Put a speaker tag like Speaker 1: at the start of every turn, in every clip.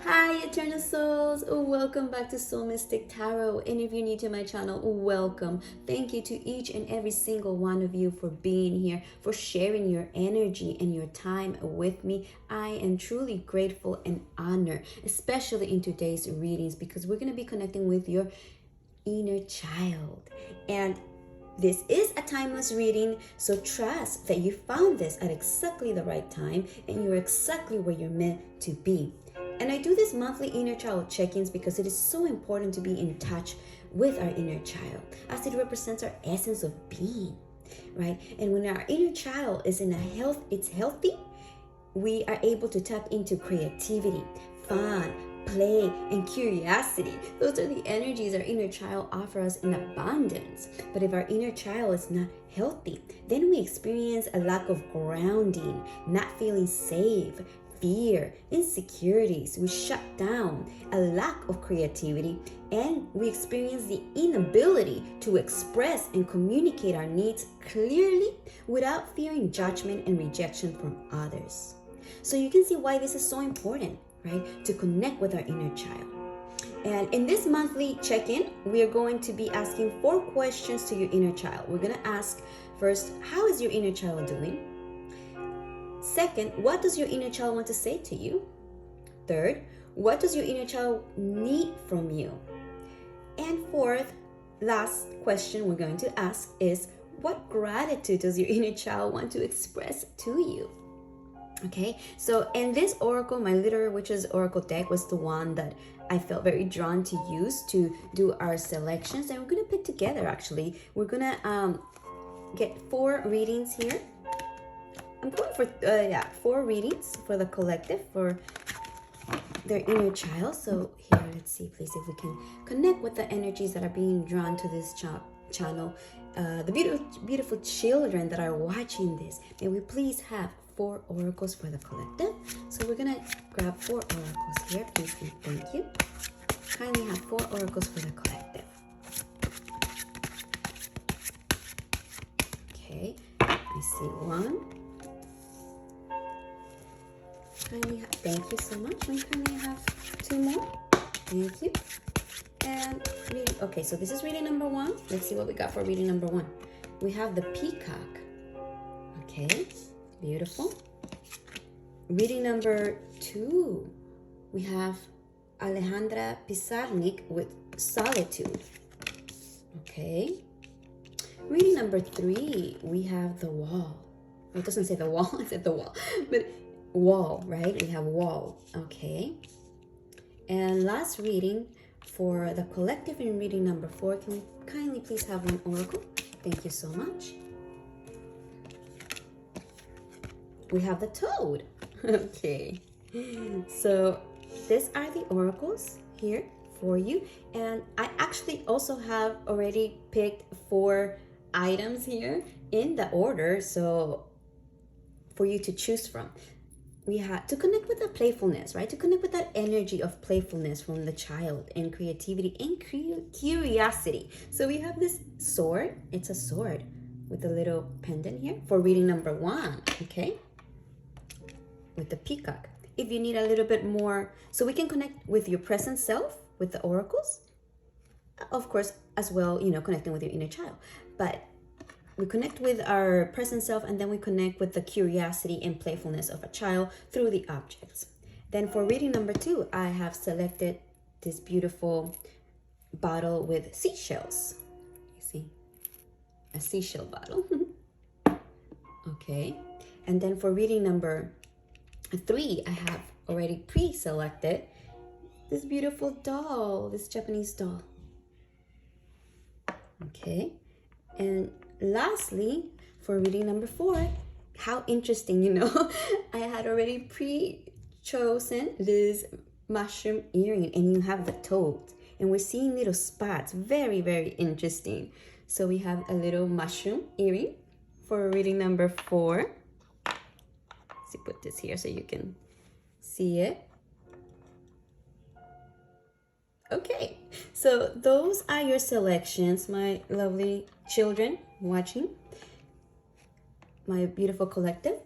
Speaker 1: Hi Eternal Souls, welcome back to Soul Mystic Tarot, and if you're new to my channel, welcome. Thank you to each and every single one of you for being here, for sharing your energy and your time with me. I am truly grateful and honored, especially in today's readings, because we're going to be connecting with your inner child. And this is a timeless reading, so trust that you found this at exactly the right time and you're exactly where you're meant to be. And I do this monthly inner child check-ins because it is so important to be in touch with our inner child, as it represents our essence of being, right? And when our inner child is in it's healthy, we are able to tap into creativity, fun, play, and curiosity. Those are the energies our inner child offers us in abundance. But if our inner child is not healthy, then we experience a lack of grounding, not feeling safe, fear, insecurities, we shut down, a lack of creativity, and we experience the inability to express and communicate our needs clearly without fearing judgment and rejection from others. So you can see why this is so important, right? To connect with our inner child. And in this monthly check-in, we are going to be asking 4 questions to your inner child. We're going to ask first, how is your inner child doing? Second, what does your inner child want to say to you? Third, what does your inner child need from you? And fourth, last question we're going to ask is, what gratitude does your inner child want to express to you? Okay, so in this oracle, my Literary Witches Oracle deck was the one that I felt very drawn to use to do our selections. And we're going to put together, actually, we're going to get 4 readings here. I'm going for 4 readings for the collective, for their inner child. So here, let's see, please, if we can connect with the energies that are being drawn to this channel. The beautiful children that are watching this, may we please have 4 oracles for the collective. So we're gonna grab 4 oracles here, please, and thank you. Kindly have 4 oracles for the collective. Okay, I see 1. Thank you so much. And kindly have 2 more. Thank you. And okay, so this is reading number 1. Let's see what we got for reading number 1. We have the Peacock. Okay, beautiful. Reading number 2, we have Alejandra Pizarnik with Solitude. Okay. Reading number 3, we have the Wall. It doesn't say the wall, it said the wall, but wall, right? We have wall. Okay. And last reading for the collective in reading number 4, can we kindly please have 1 oracle? Thank you so much. We have the Toad. Okay. So these are the oracles here for you. And I actually also have already picked 4 items here in the order, so for you to choose from. We have to connect with the playfulness, right? To connect with that energy of playfulness from the child, and creativity and curiosity. So we have this sword. It's a sword with a little pendant here for reading number 1, okay? With the Peacock. If you need a little bit more, so we can connect with your present self with the oracles. Of course, as well, connecting with your inner child. But we connect with our present self, and then we connect with the curiosity and playfulness of a child through the objects. Then for reading number 2, I have selected this beautiful bottle with seashells. You see, a seashell bottle. Okay. And then for reading number 3, I have already pre-selected this beautiful doll, this Japanese doll. Okay. And lastly, for reading number 4, how interesting, I had already pre-chosen this mushroom earring, and you have the toad, and we're seeing little spots. Very, very interesting. So we have a little mushroom earring for reading number 4. Let's put this here so you can see it. Okay, so those are your selections, my lovely children watching my beautiful collective.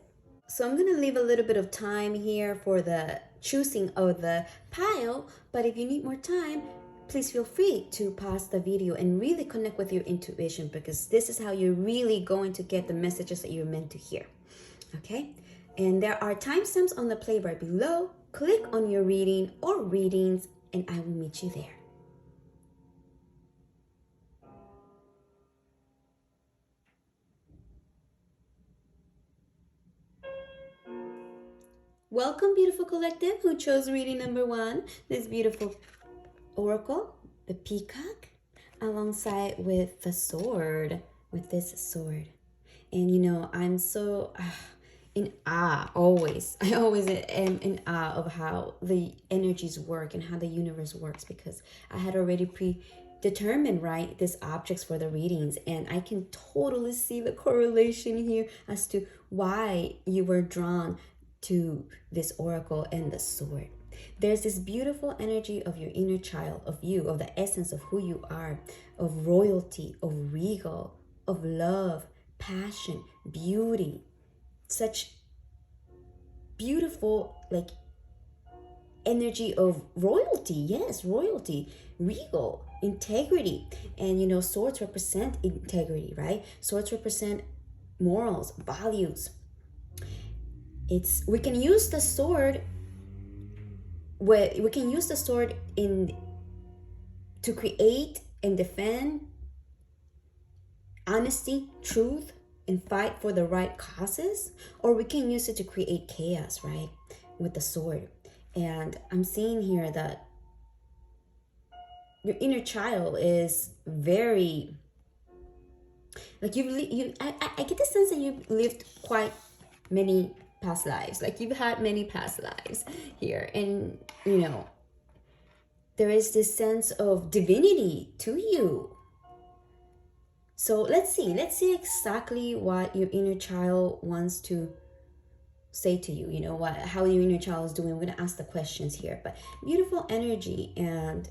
Speaker 1: So I'm going to leave a little bit of time here for the choosing of the pile. But if you need more time, please feel free to pause the video and really connect with your intuition, because this is how you're really going to get the messages that you're meant to hear. Okay? And there are timestamps on the play bar below. Click on your reading or readings, and I will meet you there. Welcome, beautiful collective who chose reading number 1, this beautiful oracle, the Peacock, alongside with the sword, with this sword. And you know, I'm so in awe always. I always am in awe of how the energies work and how the universe works, because I had already predetermined, right, these objects for the readings, and I can totally see the correlation here as to why you were drawn to this oracle and the sword. There's this beautiful energy of your inner child, of you, of the essence of who you are, of royalty, of regal, of love, passion, beauty, such beautiful like energy of royalty. Yes, royalty, regal, integrity. And you know, swords represent integrity, right? Swords represent morals, values. We can use the sword to create and defend honesty, truth, and fight for the right causes, or we can use it to create chaos, right, with the sword. And I'm seeing here that your inner child is very like I get the sense that you've lived quite many past lives, like you've had many past lives here, and you know, there is this sense of divinity to you. So let's see exactly what your inner child wants to say to you. You know how your inner child is doing. We're gonna ask the questions here, but beautiful energy. And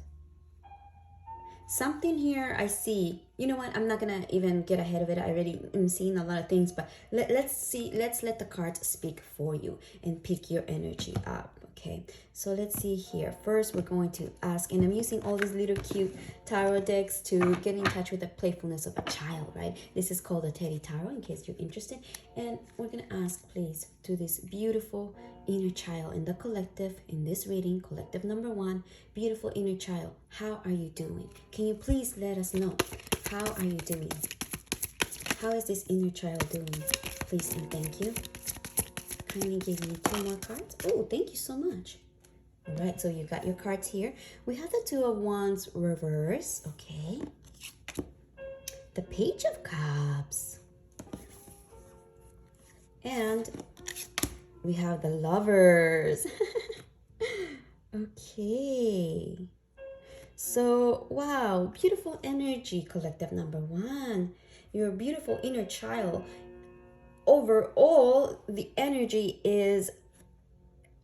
Speaker 1: something here I see, you know what, I'm not gonna even get ahead of it. I already am seeing a lot of things, but let's let the cards speak for you and pick your energy up. Okay, so let's see here. First, we're going to ask, and I'm using all these little cute tarot decks to get in touch with the playfulness of a child, right? This is called a Teddy Tarot, in case you're interested. And we're going to ask, please, to this beautiful inner child in the collective, in this reading, collective number 1, beautiful inner child, how are you doing? Can you please let us know? How are you doing? How is this inner child doing? Please and thank you. Kindly give me 2 more cards. Oh, thank you so much. All right, so you got your cards here. We have the 2 of Wands reverse, okay. The Page of Cups. And we have the Lovers. Okay. So, wow, beautiful energy, collective number 1. Your beautiful inner child. Overall, the energy is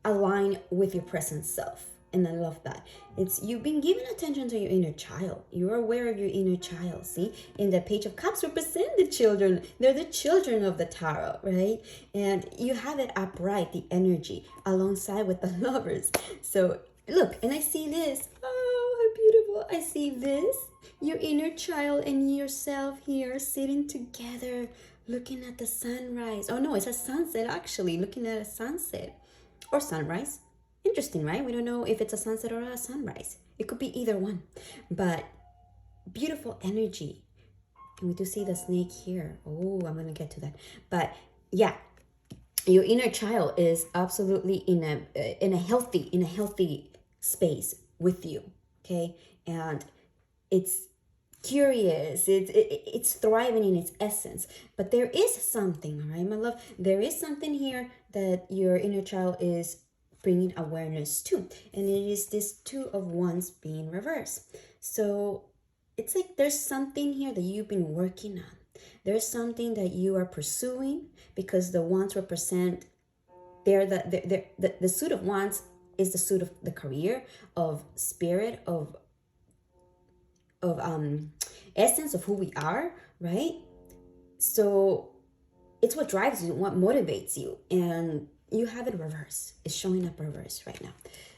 Speaker 1: aligned with your present self, and I love that. It's you've been giving attention to your inner child. You're aware of your inner child. See, in the Page of Cups represent the children. They're the children of the tarot, right? And you have it upright, the energy, alongside with the Lovers. So look, and I see this. Oh, how beautiful! I see this. Your inner child and yourself here sitting together, looking at the sunrise. Oh no, it's a sunset actually. Looking at a sunset or sunrise. Interesting, right? We don't know if it's a sunset or a sunrise. It could be either one. But beautiful energy. And we do see the snake here. Oh, I'm going to get to that. But yeah, your inner child is absolutely in a healthy space with you, okay? And it's curious, it's thriving in its essence. But there is something, all right, my love, there is something here that your inner child is bringing awareness to, and it is this 2 of Wands being reversed. So it's like there's something here that you've been working on. There's something that you are pursuing, because the Wands represent the suit of Wands is the suit of the career, of spirit, of essence of who we are, right? So it's what drives you, what motivates you. And you have it reverse. It's showing up reverse right now.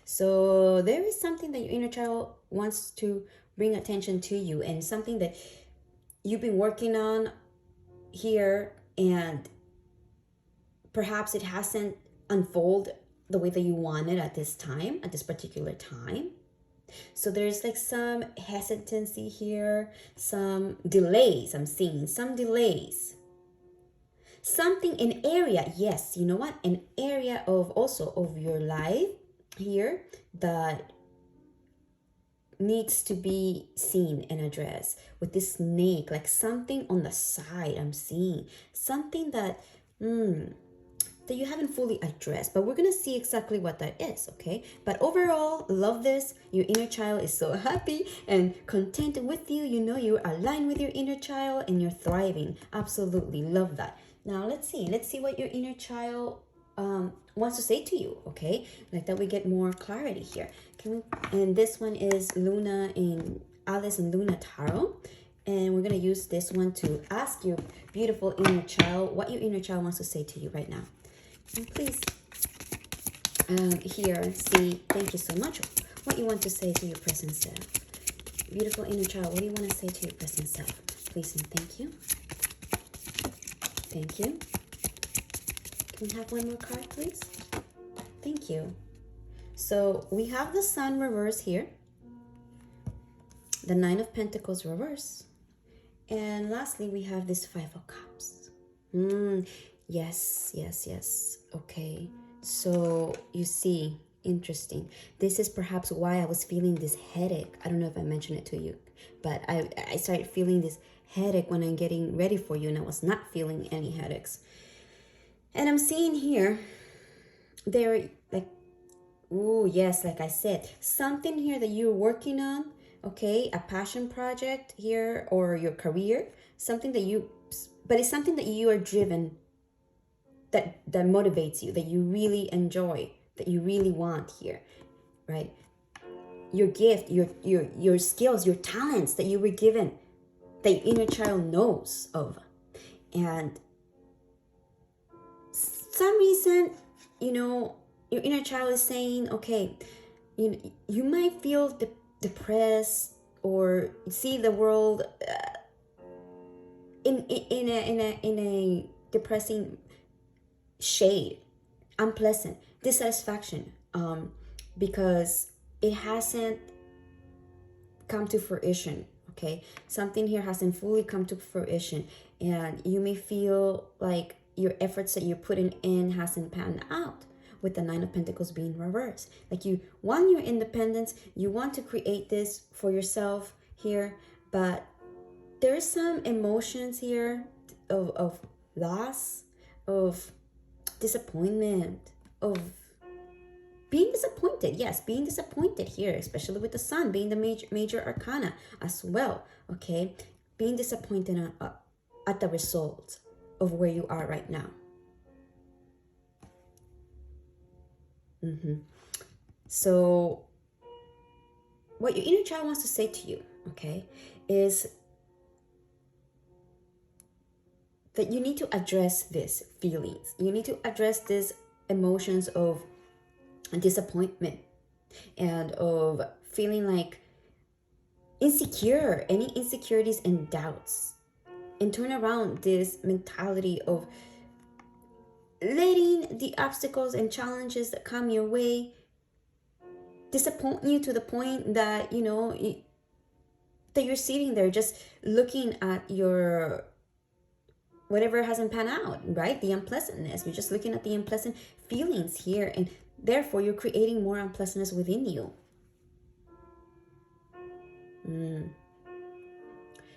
Speaker 1: So there is something that your inner child wants to bring attention to you, and something that you've been working on here, and perhaps it hasn't unfolded the way that you wanted at this time, at this particular time. So there's like some hesitancy here, some delays. I'm seeing some delays. Something, an area, yes, you know what? An area of also of your life here that needs to be seen and addressed with this snake, like something on the side. I'm seeing something that that you haven't fully addressed, but we're gonna see exactly what that is, okay? But overall, love this. Your inner child is so happy and content with you. You know you're aligned with your inner child and you're thriving. Absolutely love that. Now let's see what your inner child wants to say to you, okay? Like that we get more clarity here. And this one is Luna in Alice and Luna Tarot. And we're gonna use this one to ask your beautiful inner child what your inner child wants to say to you right now. And please, here, see, thank you so much. What you want to say to your present self. Beautiful inner child, what do you want to say to your present self? Please and thank you. Thank you. Can we have one more card, please? Thank you. So we have the Sun reverse here. The Nine of Pentacles reverse. And lastly, we have this Five of Cups. Yes. Okay. So you see, interesting. This is perhaps why I was feeling this headache. I don't know if I mentioned it to you, but I started feeling this headache when I'm getting ready for you, and I was not feeling any headaches. And I'm seeing here, there, like, oh yes, like I said, something here that you're working on, okay, a passion project here, or your career, something that but it's something that you are driven, that motivates you, that you really enjoy, that you really want here, right? Your gift, your skills, your talents that you were given, that your inner child knows of. And some reason, you know, your inner child is saying, okay, you might feel depressed or see the world in a depressing shade, unpleasant, dissatisfaction, because it hasn't come to fruition. Okay, something here hasn't fully come to fruition, and you may feel like your efforts that you're putting in hasn't panned out, with the Nine of Pentacles being reversed. Like you want your independence, you want to create this for yourself here, but there's some emotions here of loss, of disappointment, of being disappointed. Yes, being disappointed here, especially with the Sun being the major arcana as well. Okay, being disappointed at the result of where you are right now. So what your inner child wants to say to you, okay, is that you need to address these feelings. You need to address these emotions of disappointment and of feeling like insecure, any insecurities and doubts, and turn around this mentality of letting the obstacles and challenges that come your way disappoint you to the point that, you know, that you're sitting there just looking at your whatever hasn't panned out, right? The unpleasantness. You're just looking at the unpleasant feelings here, and therefore you're creating more unpleasantness within you.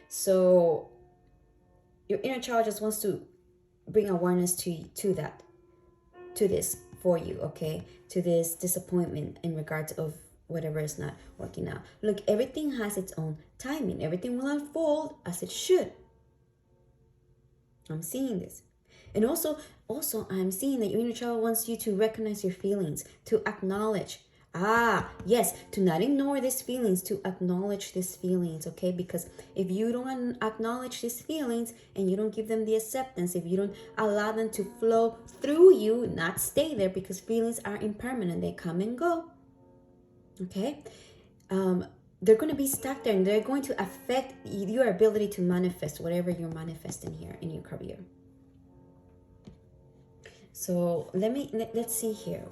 Speaker 1: So your inner child just wants to bring awareness to that, to this for you, okay? To this disappointment in regards of whatever is not working out. Look, everything has its own timing. Everything will unfold as it should. I'm seeing this. And also I'm seeing that your inner child wants you to recognize your feelings, to acknowledge Yes, to not ignore these feelings, to acknowledge these feelings, okay? Because if you don't acknowledge these feelings and you don't give them the acceptance, if you don't allow them to flow through you, not stay there, because feelings are impermanent, they come and go, okay? They're going to be stuck there and they're going to affect your ability to manifest whatever you're manifesting here in your career. So let's see here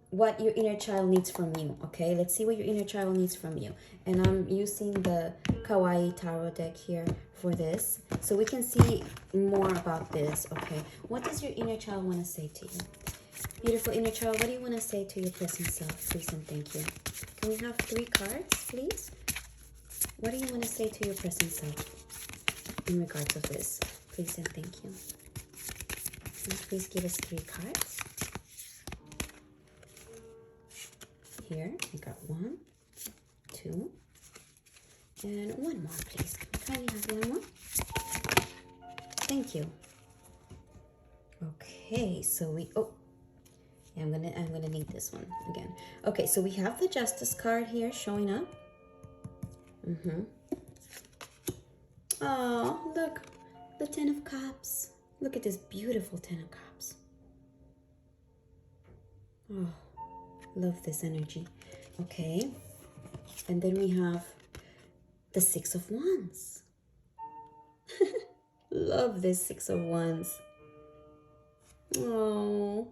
Speaker 1: what your inner child needs from you, okay? Let's see what your inner child needs from you. And I'm using the Kawaii Tarot deck here for this, so we can see more about this, okay? What does your inner child want to say to you? Beautiful inner child, what do you want to say to your present self? Please and thank you. Can we have 3 cards, please? What do you want to say to your present self in regards of this? Please and thank you. And please give us 3 cards. Here, we got 1, 2, and 1 more, please. Can we have 1 more? Thank you. Okay, so I'm gonna need this one again. Okay, so we have the Justice card here showing up. Oh, look, the 10 of Cups. Look at this beautiful 10 of Cups. Oh, love this energy. Okay, and then we have the 6 of Wands. Love this 6 of Wands. Oh,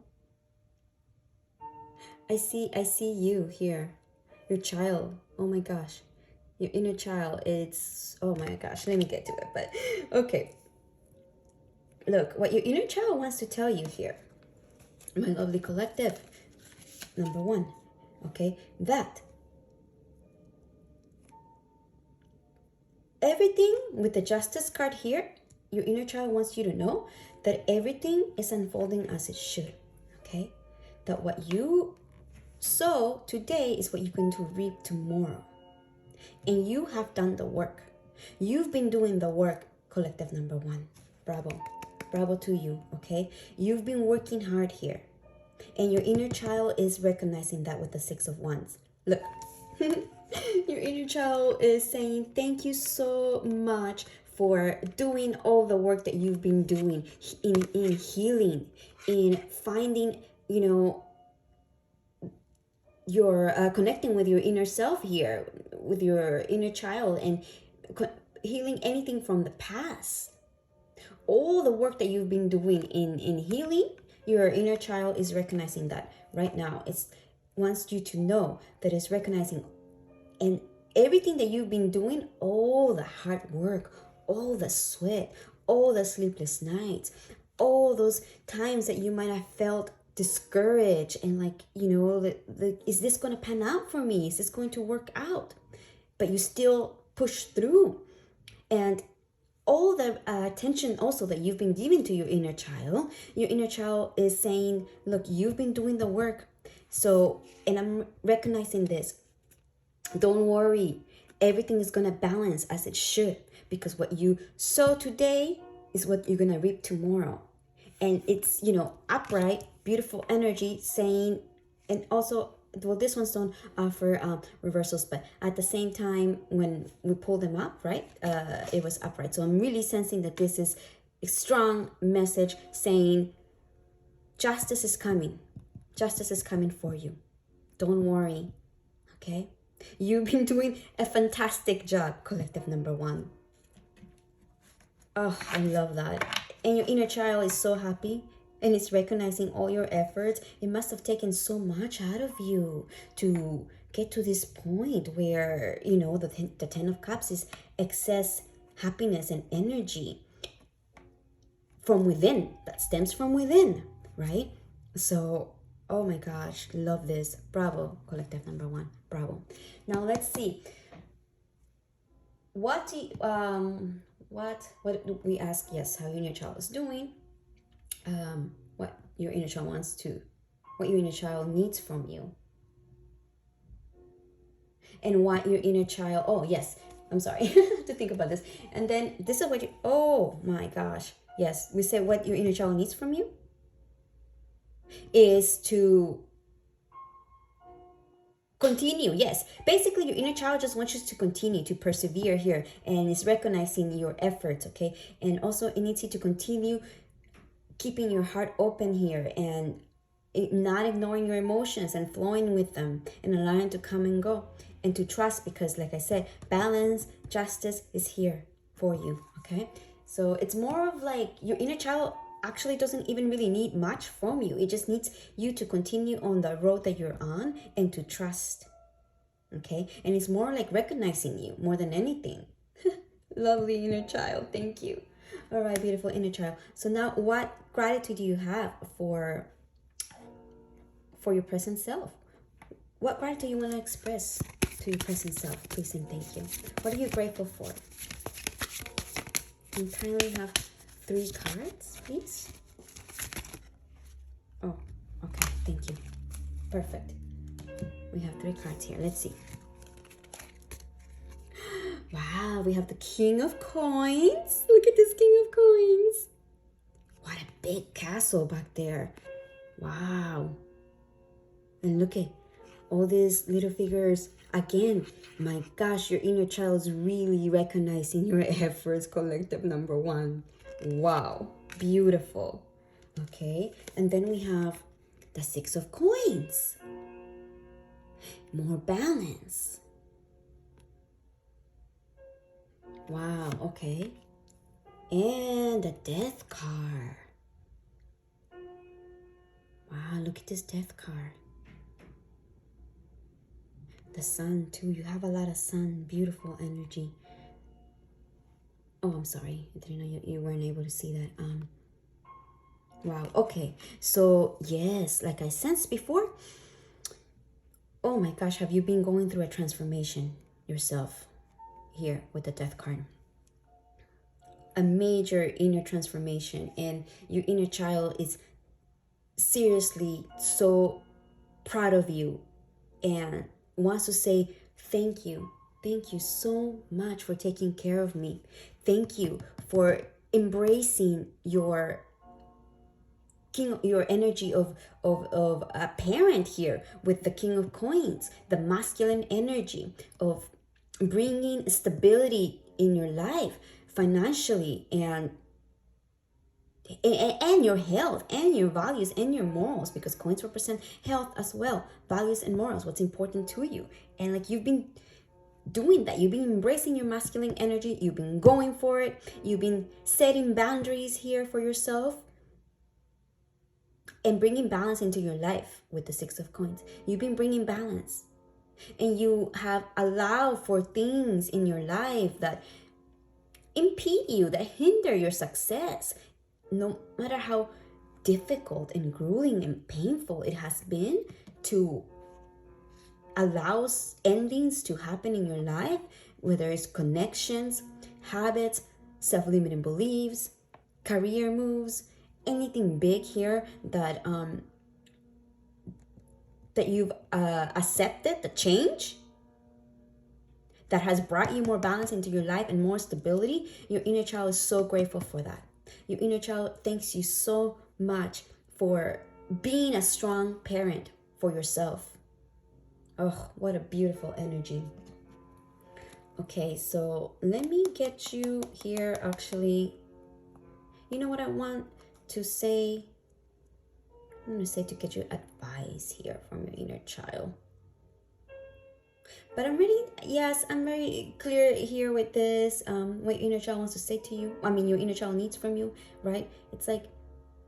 Speaker 1: I see you here, your child. Oh my gosh, your inner child. It's, oh my gosh, let me get to it. But okay, look what your inner child wants to tell you here, my lovely collective. Number 1, okay, that everything with the Justice card here, your inner child wants you to know that everything is unfolding as it should, okay? That what you sow today is what you're going to reap tomorrow. And you have done the work. You've been doing the work, collective number 1. Bravo. Bravo to you, okay? You've been working hard here. And your inner child is recognizing that with the 6 of Wands. Look, your inner child is saying thank you so much for doing all the work that you've been doing in healing, in finding, you know, you're connecting with your inner self here, with your inner child, and healing anything from the past. All the work that you've been doing in healing, your inner child is recognizing that right now. It wants you to know that it's recognizing, and everything that you've been doing, all the hard work, all the sweat, all the sleepless nights, all those times that you might have felt discouraged and like, you know, is this going to pan out for me? Is this going to work out? But you still push through. And all the attention also that you've been giving to your inner child is saying, look, you've been doing the work. So, and I'm recognizing this. Don't worry. Everything is going to balance as it should, because what you sow today is what you're going to reap tomorrow. And it's, you know, upright, beautiful energy saying, and also, well, this ones don't offer reversals, but at the same time, when we pull them up, right, it was upright. So I'm really sensing that this is a strong message saying justice is coming. Justice is coming for you. Don't worry, okay? You've been doing a fantastic job, collective number 1. Oh, I love that. And your inner child is so happy, and it's recognizing all your efforts. It must have taken so much out of you to get to this point where, you know, the 10 of Cups is excess happiness and energy from within, that stems from within, right? So, oh my gosh, love this. Bravo, collective number 1. Bravo. Now let's see. What do we ask? Yes, how your inner child is doing. What your inner child what your inner child needs from you, and what your inner child, oh yes, I'm sorry to think about this. And then this is what you, oh my gosh, yes, we said what your inner child needs from you. is to continue. Yes, basically your inner child just wants you to continue to persevere here, and is recognizing your efforts, okay? And also it needs you to continue keeping your heart open here, and not ignoring your emotions and flowing with them, and allowing to come and go, and to trust, because like I said, balance, justice is here for you, okay? So it's more of like your inner child actually doesn't even really need much from you. It just needs you to continue on the road that you're on, and to trust, okay? And it's more like recognizing you more than anything. Lovely inner child, thank you. All right, beautiful inner child. So now, what gratitude do you have for your present self? What gratitude you want to express to your present self? Please and thank you. What are you grateful for? And kindly have 3 cards, please. Oh, okay, thank you. Perfect. We have 3 cards here. Let's see. Wow, we have the King of Coins. Look at this King of Coins. What a big castle back there. Wow. And look at all these little figures. Again, my gosh, your inner child is really recognizing your efforts, collective number 1. Wow, beautiful. Okay, and then we have the 6 of Coins. More balance. Wow, okay. And the Death card. Wow, look at this Death card. The Sun too. You have a lot of Sun. Beautiful energy. Oh, I'm sorry. I didn't know you weren't able to see that. Wow. Okay. So yes, like I sensed before. Oh my gosh, have you been going through a transformation yourself here with the Death card? A major inner transformation, and your inner child is seriously so proud of you and wants to say thank you. Thank you so much for taking care of me. Thank you for embracing your energy of a parent here with the King of Coins, the masculine energy of bringing stability in your life financially, and your health and your values and your morals, because coins represent health as well, values and morals, what's important to you. And like you've been doing that, you've been embracing your masculine energy, you've been going for it, you've been setting boundaries here for yourself and bringing balance into your life with the 6 of Coins. You've been bringing balance, and you have allowed for things in your life that impede you, that hinder your success, no matter how difficult and grueling and painful it has been to allow endings to happen in your life, whether it's connections, habits, self-limiting beliefs, career moves, anything big here that you've accepted, the change that has brought you more balance into your life and more stability. Your inner child is so grateful for that. Your inner child thanks you so much for being a strong parent for yourself. Oh, what a beautiful energy. Okay, so let me get you here. Actually, you know what I want to say? I'm going to say to get you advice here from your inner child. But I'm very clear here with this, what your inner child wants to say to you. I mean, your inner child needs from you, right? It's like,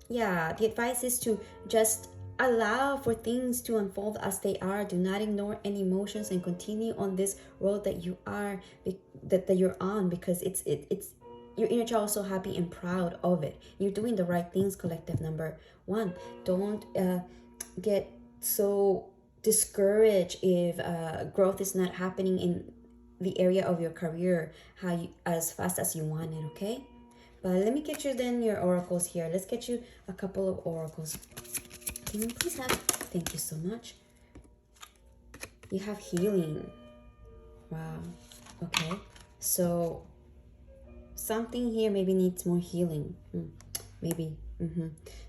Speaker 1: yeah, the advice is to just allow for things to unfold as they are. Do not ignore any emotions and continue on this road that you are, that you're on, because it's your inner child is so happy and proud of it. You're doing the right things, collective number 1. Don't get so discouraged if growth is not happening in the area of your career as fast as you want it, okay? But let me get you then your oracles here. Let's get you a couple of oracles. Can you please have, thank you so much. You have healing. Wow. Okay. So something here maybe needs more healing. Maybe.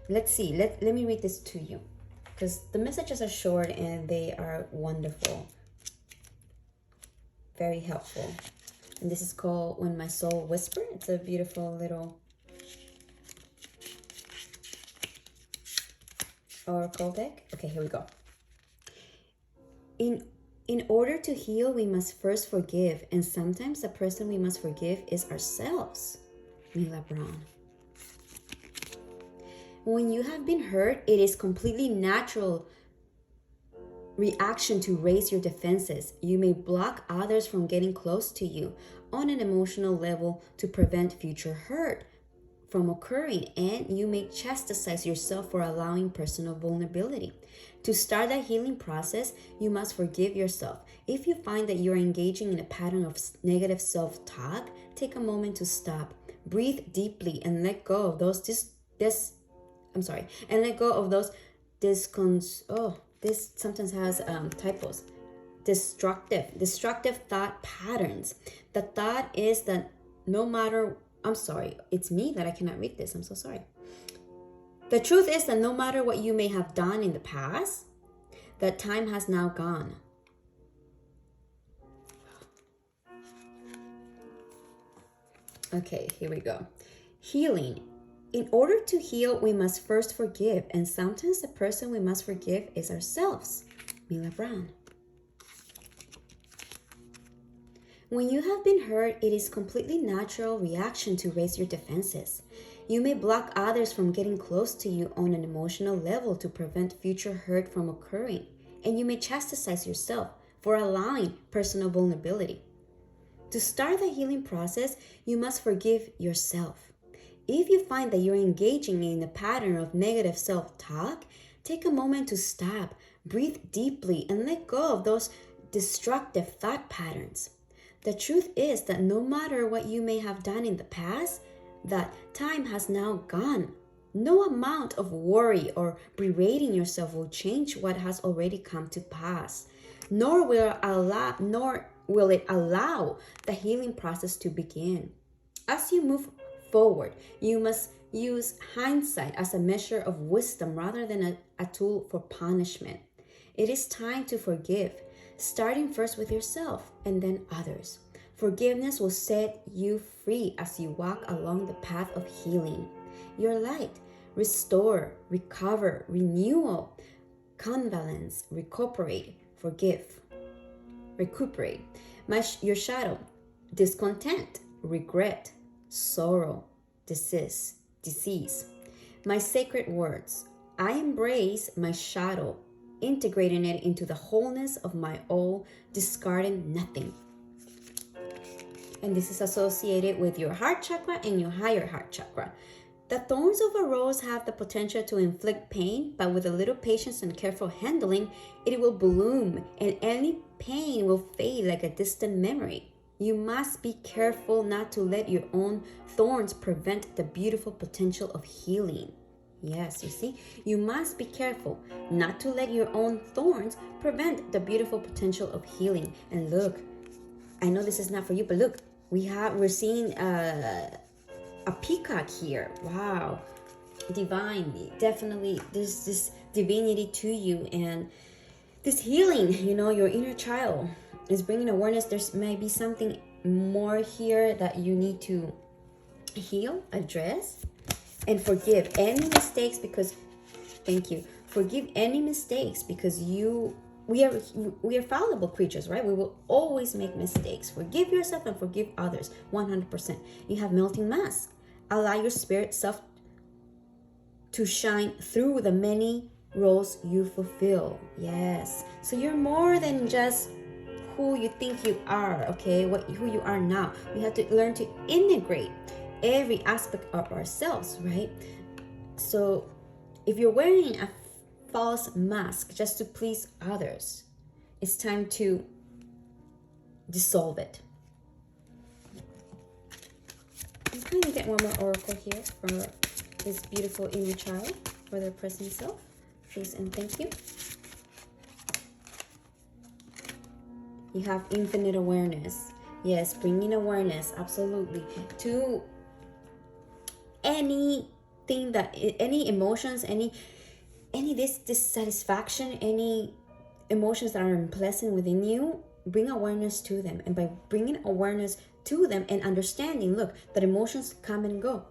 Speaker 1: Let's see. Let me read this to you, because the messages are short and they are wonderful. Very helpful. And this is called When My Soul Whisper. It's a beautiful little oracle deck. Okay, here we go. In order to heal, we must first forgive. And sometimes the person we must forgive is ourselves. Mila Brown. When you have been hurt, it is completely natural reaction to raise your defenses. You may block others from getting close to you on an emotional level to prevent future hurt from occurring, and you may chastise yourself for allowing personal vulnerability. To start that healing process, you must forgive yourself. If you find that you're engaging in a pattern of negative self-talk, take a moment to stop, breathe deeply, and let go of those this sometimes has typos. Destructive thought patterns. The thought is that no matter, I'm sorry, it's me that I cannot read this. I'm so sorry. The truth is that no matter what you may have done in the past, that time has now gone. Okay, here we go. Healing. In order to heal, we must first forgive. And sometimes the person we must forgive is ourselves. Mila Brown. When you have been hurt, it is completely natural reaction to raise your defenses. You may block others from getting close to you on an emotional level to prevent future hurt from occurring. And you may chastise yourself for allowing personal vulnerability. To start the healing process, you must forgive yourself. If you find that you're engaging in a pattern of negative self-talk, take a moment to stop, breathe deeply, and let go of those destructive thought patterns. The truth is that no matter what you may have done in the past, that time has now gone. No amount of worry or berating yourself will change what has already come to pass, nor will it allow the healing process to begin. As you move forward, you must use hindsight as a measure of wisdom rather than a tool for punishment. It is time to forgive, starting first with yourself and then others. Forgiveness will set you free as you walk along the path of healing. Your light, restore, recover, renewal, convalesce, recuperate, forgive, recuperate. Your shadow, discontent, regret, sorrow, disease. My sacred words, I embrace my shadow, integrating it into the wholeness of my all, discarding nothing. And this is associated with your heart chakra and your higher heart chakra. The thorns of a rose have the potential to inflict pain, but with a little patience and careful handling, it will bloom, and any pain will fade like a distant memory. You must be careful not to let your own thorns prevent the beautiful potential of healing. Yes, you see, you must be careful not to let your own thorns prevent the beautiful potential of healing. And look, I know this is not for you, but look, we're seeing a peacock here. Wow, divine, definitely there's this divinity to you, and this healing, your inner child is bringing awareness. There's might be something more here that you need to heal, address, and forgive any mistakes, because forgive any mistakes, because we are fallible creatures, right? We will always make mistakes. Forgive yourself and forgive others 100%. You have melting mass. Allow your spirit self to shine through the many roles you fulfill. Yes. So you're more than just who you think you are, okay? Who you are now. We have to learn to integrate every aspect of ourselves, right? So if you're wearing a false mask just to please others, it's time to dissolve it. I'm going to get one more oracle here for this beautiful inner child, for their present self. Please and thank you. You have infinite awareness. Yes, bringing awareness, absolutely, to any anything that, any emotions, any dissatisfaction, any emotions that are unpleasant within you, bring awareness to them. And by bringing awareness to them and understanding, look, that emotions come and go,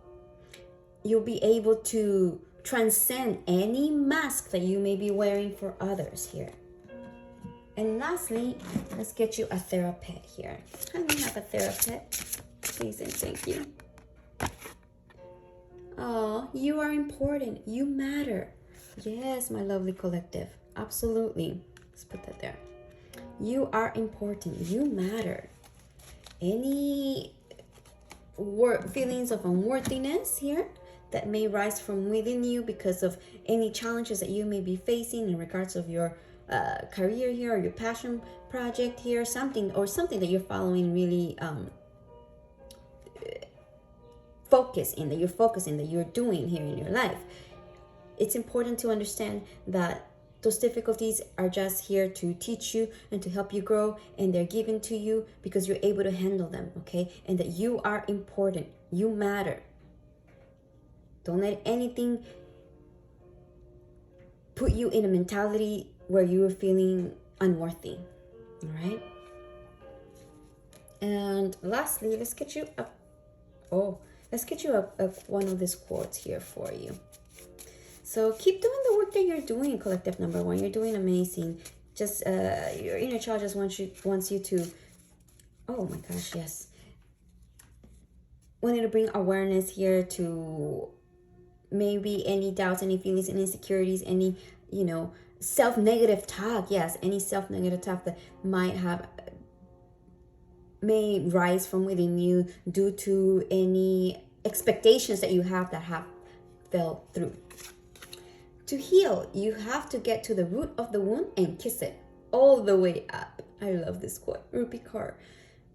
Speaker 1: you'll be able to transcend any mask that you may be wearing for others here. And lastly, let's get you a therapist here. Can we have a therapist? Please and thank you. Oh, you are important. You matter. Yes, my lovely collective. Absolutely. Let's put that there. You are important. You matter. Any feelings of unworthiness here that may rise from within you because of any challenges that you may be facing in regards of your career here, or your passion project here, something that you're following really that you're doing here in your life. It's important to understand that those difficulties are just here to teach you and to help you grow, and they're given to you because you're able to handle them, okay? And that you are important. You matter. Don't let anything put you in a mentality where you are feeling unworthy, all right? And lastly, let's get you one of these quotes here for you. So keep doing the work that you're doing, collective number one. You're doing amazing. Just your inner child just wants you to, oh my gosh, yes. Want you to bring awareness here to maybe any doubts, any feelings, any insecurities, any, self-negative talk. Yes, any self-negative talk that may rise from within you due to any expectations that you have that have fell through. To heal, you have to get to the root of the wound and kiss it all the way up. I love this quote, Pickacard.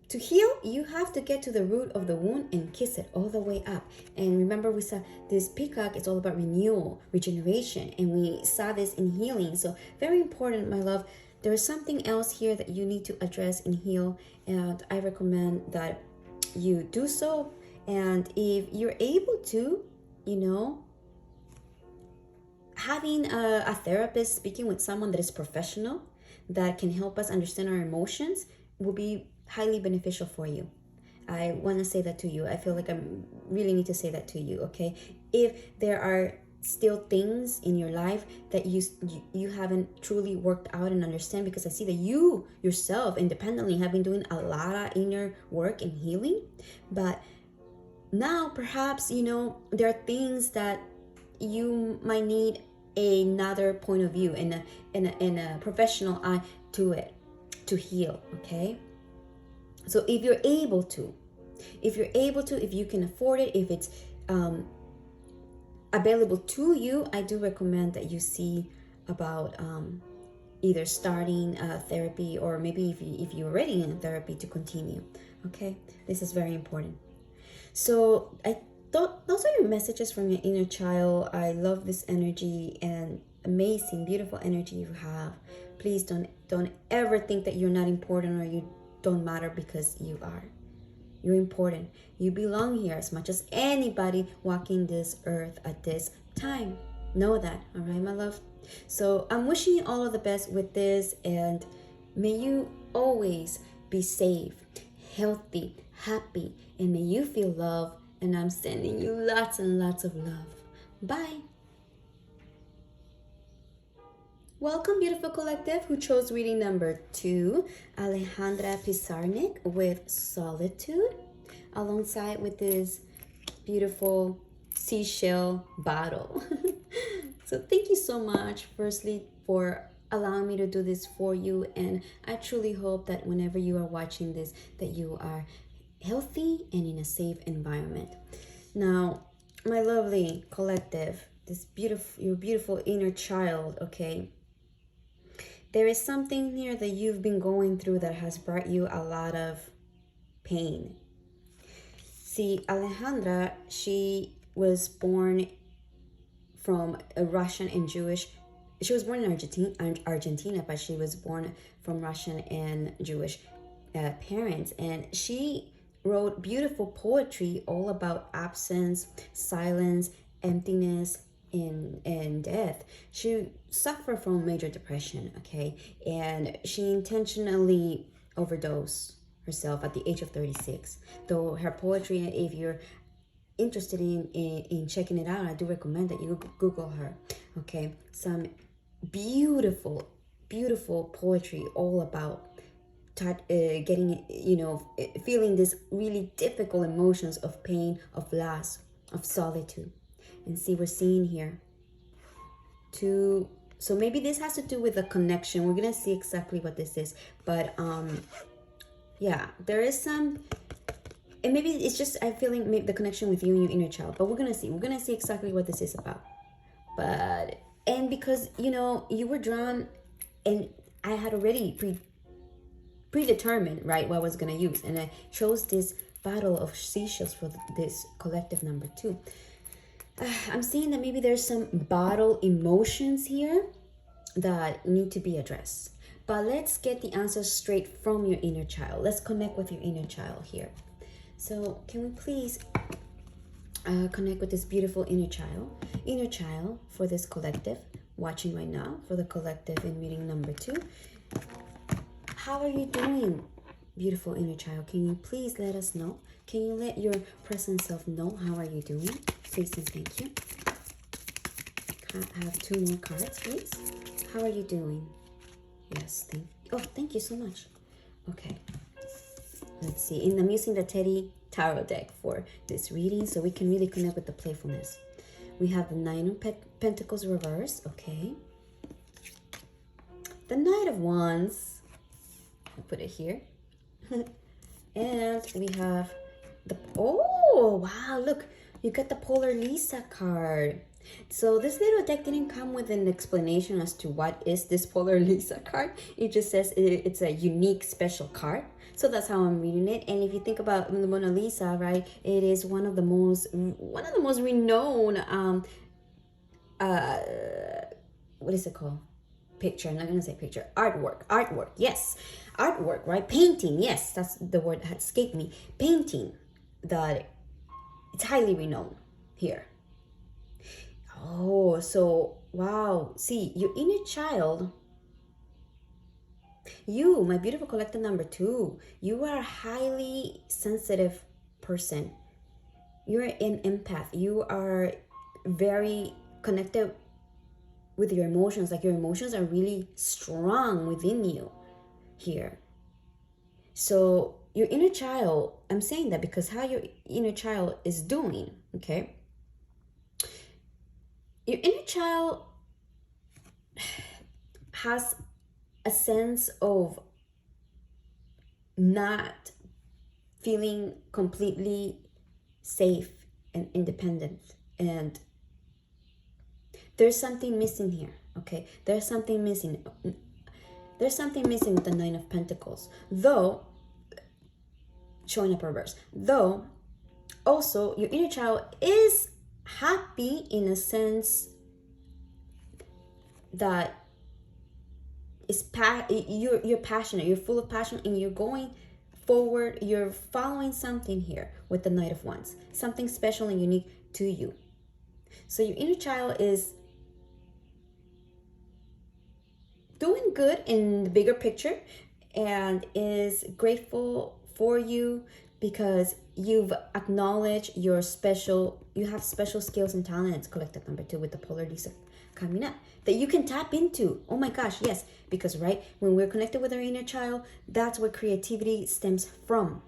Speaker 1: To heal, you have to get to the root of the wound and kiss it all the way up. And remember, we saw this Peacock is all about renewal, regeneration, and we saw this in healing. So very important, my love. There is something else here that you need to address and heal, and I recommend that you do so. And if you're able to, having a therapist, speaking with someone that is professional, that can help us understand our emotions, will be highly beneficial for you. I want to say that to you. I feel like I really need to say that to you, okay? If there are still things in your life that you haven't truly worked out and understand, because I see that you yourself independently have been doing a lot of inner work and healing, but now perhaps there are things that you might need another point of view and a professional eye to it to heal, okay? So if you're able to, if you can afford it, if it's available to you, I do recommend that you see about either starting therapy, or maybe if you're already in therapy, to continue, okay? This is very important. So I thought those are your messages from your inner child. I love this energy and amazing, beautiful energy you have. Please don't ever think that you're not important or you don't matter, because you are. You're important. You belong here as much as anybody walking this earth at this time. Know that, all right, my love? So I'm wishing you all of the best with this, and may you always be safe, healthy, happy, and may you feel love. And I'm sending you lots and lots of love. Bye. Welcome, beautiful collective who chose reading number 2, Alejandra Pizarnik with Solitude, alongside with this beautiful seashell bottle. So thank you so much, firstly, for allowing me to do this for you. And I truly hope that whenever you are watching this, that you are healthy and in a safe environment. Now, my lovely collective, your beautiful inner child, okay? There is something here that you've been going through that has brought you a lot of pain. See, Alejandra, she was born from a Russian and Jewish. She was born in Argentina, but she was born from Russian and Jewish parents, and she wrote beautiful poetry all about absence, silence, emptiness and death. She suffered from major depression, okay? And she intentionally overdosed herself at the age of 36. Though her poetry, if you're interested in checking it out, I do recommend that you Google her, okay? Some beautiful, beautiful poetry all about getting, feeling this really difficult emotions of pain, of loss, of solitude. And see, we're seeing here so maybe this has to do with the connection. We're gonna see exactly what this is, but yeah, there is some, and maybe it's just I'm feeling maybe the connection with you and your inner child, but we're gonna see exactly what this is about. But and because you were drawn, and I had already predetermined, right, what I was gonna use, and I chose this bottle of seashells for this collective number 2. I'm seeing that maybe there's some bottle emotions here that need to be addressed. But let's get the answers straight from your inner child. Let's connect with your inner child here. So can we please connect with this beautiful inner child for this collective watching right now, for the collective in reading number 2. How are you doing, beautiful inner child? Can you please let us know? Can you let your present self know how are you doing? Please and thank you. I have 2 more cards, please. How are you doing? Yes, thank you so much. Okay, let's see. And I'm using the Teddy Tarot deck for this reading so we can really connect with the playfulness. We have the 9 of Pentacles reverse, okay. The Knight of Wands, I'll put it here. And we have oh, wow, look, you got the Polar Lisa card. So this little deck didn't come with an explanation as to what is this Polar Lisa card. It just says it's a unique special card. So that's how I'm reading it. And if you think about the Mona Lisa, right, it is one of the most renowned what is it called? Picture. I'm not gonna say picture. Artwork. Yes, artwork. Right. Painting. Yes, that's the word that escaped me. Painting. That it's highly renowned here. Oh, so wow. See, your inner child. You, my beautiful collective number 2. You are a highly sensitive person. You're an empath. You are very connected with your emotions. Like your emotions are really strong within you here. So your inner child, I'm saying that because how your inner child is doing, okay? Your inner child has a sense of not feeling completely safe and independent, and there's something missing here, okay? There's something missing with the 9 of Pentacles, though showing up reverse. Though also your inner child is happy in a sense that is you're passionate, you're full of passion, and you're going forward, you're following something here with the Knight of Wands, something special and unique to you. So your inner child is doing good in the bigger picture and is grateful for you because you've acknowledged you have special skills and talents, collective number 2, with the Polar Lisa coming up that you can tap into. Oh my gosh, yes, because right when we're connected with our inner child, that's where creativity stems from,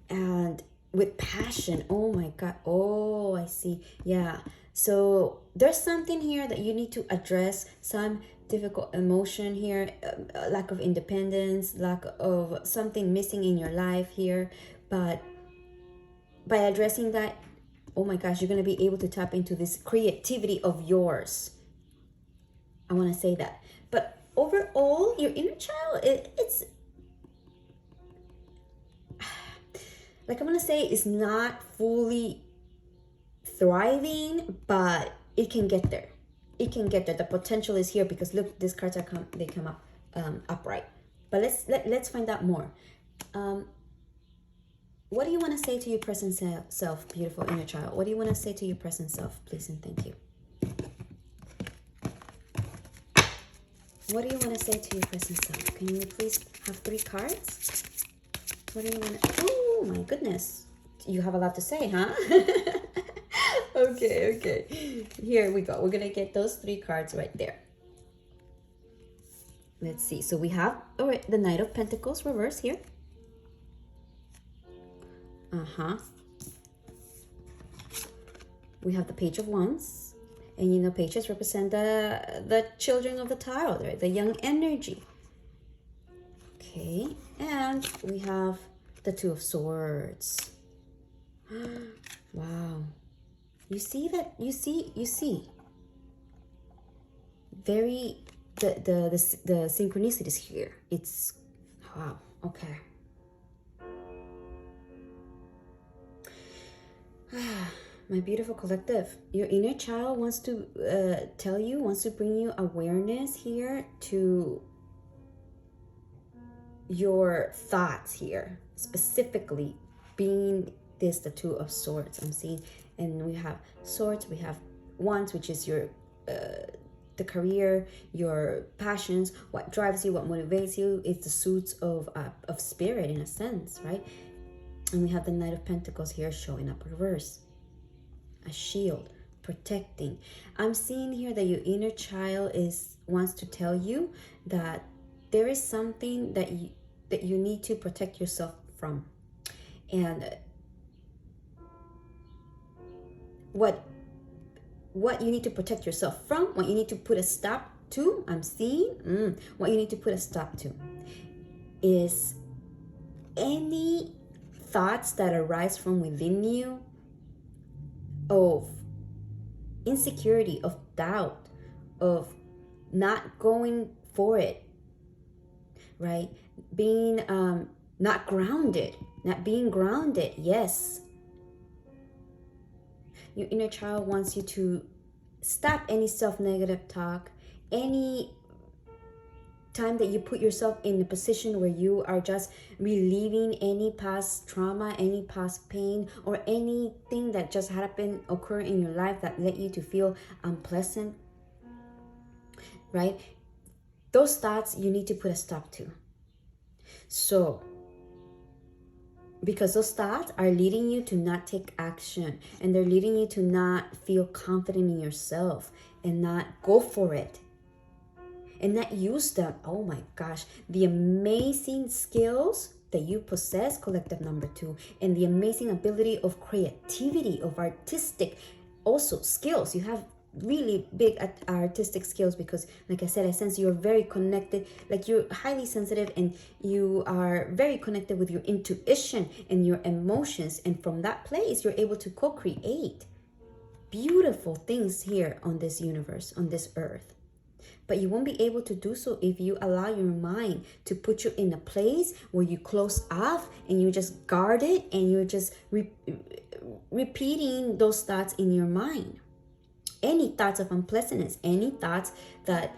Speaker 1: and with passion. Oh my god, oh, I see. Yeah, so there's something here that you need to address, some difficult emotion here, lack of independence, lack of something missing in your life here. But by addressing that, oh my gosh, you're going to be able to tap into this creativity of yours. I want to say that. But overall, your inner child, it's like I want to say it's not fully thriving, but it can get there. It can get there. The potential is here because look, these cards they come up upright. But let's find out more. what do you want to say to your present self, beautiful inner child? What do you want to say to your present self, please and thank you? What do you want to say to your present self? Can you please have 3 cards? What do you want to... Oh, my goodness. You have a lot to say, huh? Okay. Here we go. We're going to get those 3 cards right there. Let's see. So we have the Knight of Pentacles reverse here. We have the Page of Wands. And you know, pages represent the children of the tarot, right? The young energy. Okay. And we have the Two of Swords. Wow. You see that? You see. Very, the synchronicities here. It's, wow. Okay. My beautiful collective, your inner child wants to wants to bring you awareness here to your thoughts here, specifically being this, the Two of Swords I'm seeing. And we have Swords, we have Wands, which is your the career, your passions, what drives you, what motivates you. It's the suits of spirit in a sense, right? And we have the Knight of Pentacles here showing up reverse. A shield, protecting. I'm seeing here that your inner child wants to tell you that there is something that you need to protect yourself from. And what you need to protect yourself from, what you need to put a stop to, I'm seeing, what you need to put a stop to is any thoughts that arise from within you of insecurity, of doubt, of not going for it, right? Being not being grounded. Yes. Your inner child wants you to stop any self-negative talk, any time that you put yourself in a position where you are just relieving any past trauma, any past pain, or anything that just happened occur in your life that led you to feel unpleasant, right? Those thoughts you need to put a stop to. So, because those thoughts are leading you to not take action, and they're leading you to not feel confident in yourself and not go for it. And not use them. Oh my gosh, the amazing skills that you possess, collective number 2, and the amazing ability of creativity, of artistic also skills. You have really big artistic skills because, like I said, I sense you're very connected, like you're highly sensitive, and you are very connected with your intuition and your emotions. And from that place, you're able to co-create beautiful things here on this universe, on this earth. But you won't be able to do so if you allow your mind to put you in a place where you close off and you just guard it, and you're just repeating those thoughts in your mind. Any thoughts of unpleasantness, any thoughts that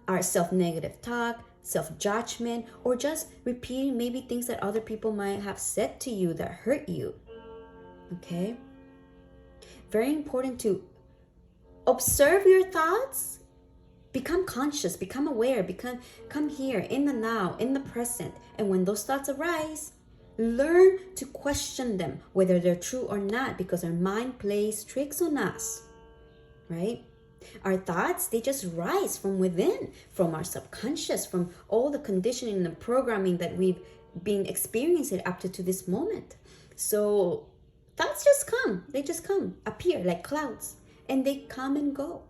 Speaker 1: are self-negative talk, self-judgment, or just repeating maybe things that other people might have said to you that hurt you. Okay? Very important to observe your thoughts. Become conscious, become aware, come here in the now, in the present. And when those thoughts arise, learn to question them, whether they're true or not, because our mind plays tricks on us, right? Our thoughts, they just rise from within, from our subconscious, from all the conditioning and programming that we've been experiencing up to this moment. So thoughts just come, they just come, appear like clouds, and they come and go.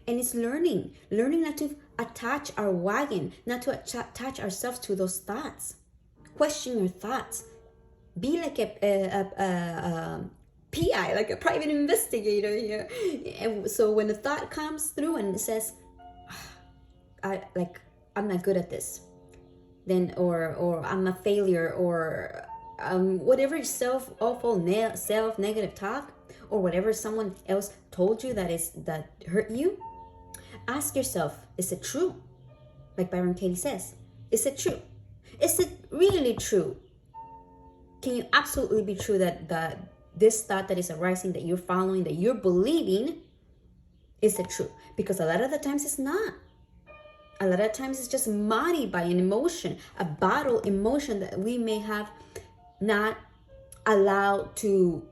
Speaker 1: And it's learning not to attach our wagon, not to attach ourselves to those thoughts. Question your thoughts. Be like a PI, like a private investigator here. And so when the thought comes through and it says, I'm not good at this, then or I'm a failure, or whatever self-negative talk, or whatever someone else told you that hurt you, ask yourself, is it true? Like Byron Katie says, is it true? Is it really true? can you absolutely be true that this thought that is arising, that you're following, that you're believing, is the truth? Because a lot of the times it's not. A lot of times it's just muddied by an emotion, a bottled emotion that we may have not allowed to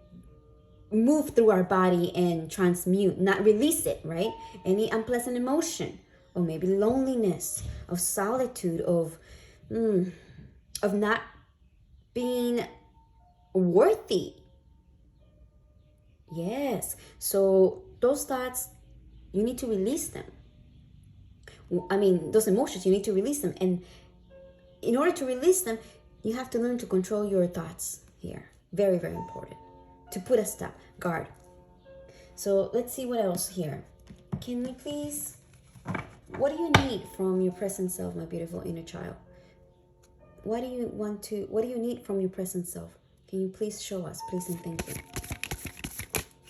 Speaker 1: move through our body and transmute, not release it, right? Any unpleasant emotion, or maybe loneliness, of solitude, of not being worthy. Yes. So those thoughts, you need to release them. I mean, those emotions, you need to release them. And in order to release them, you have to learn to control your thoughts here. Very, very important. To put a stop, guard. So let's see what else here. Can we please, what do you need from your present self, my beautiful inner child? What do you need from your present self? Can you please show us, please and thank you.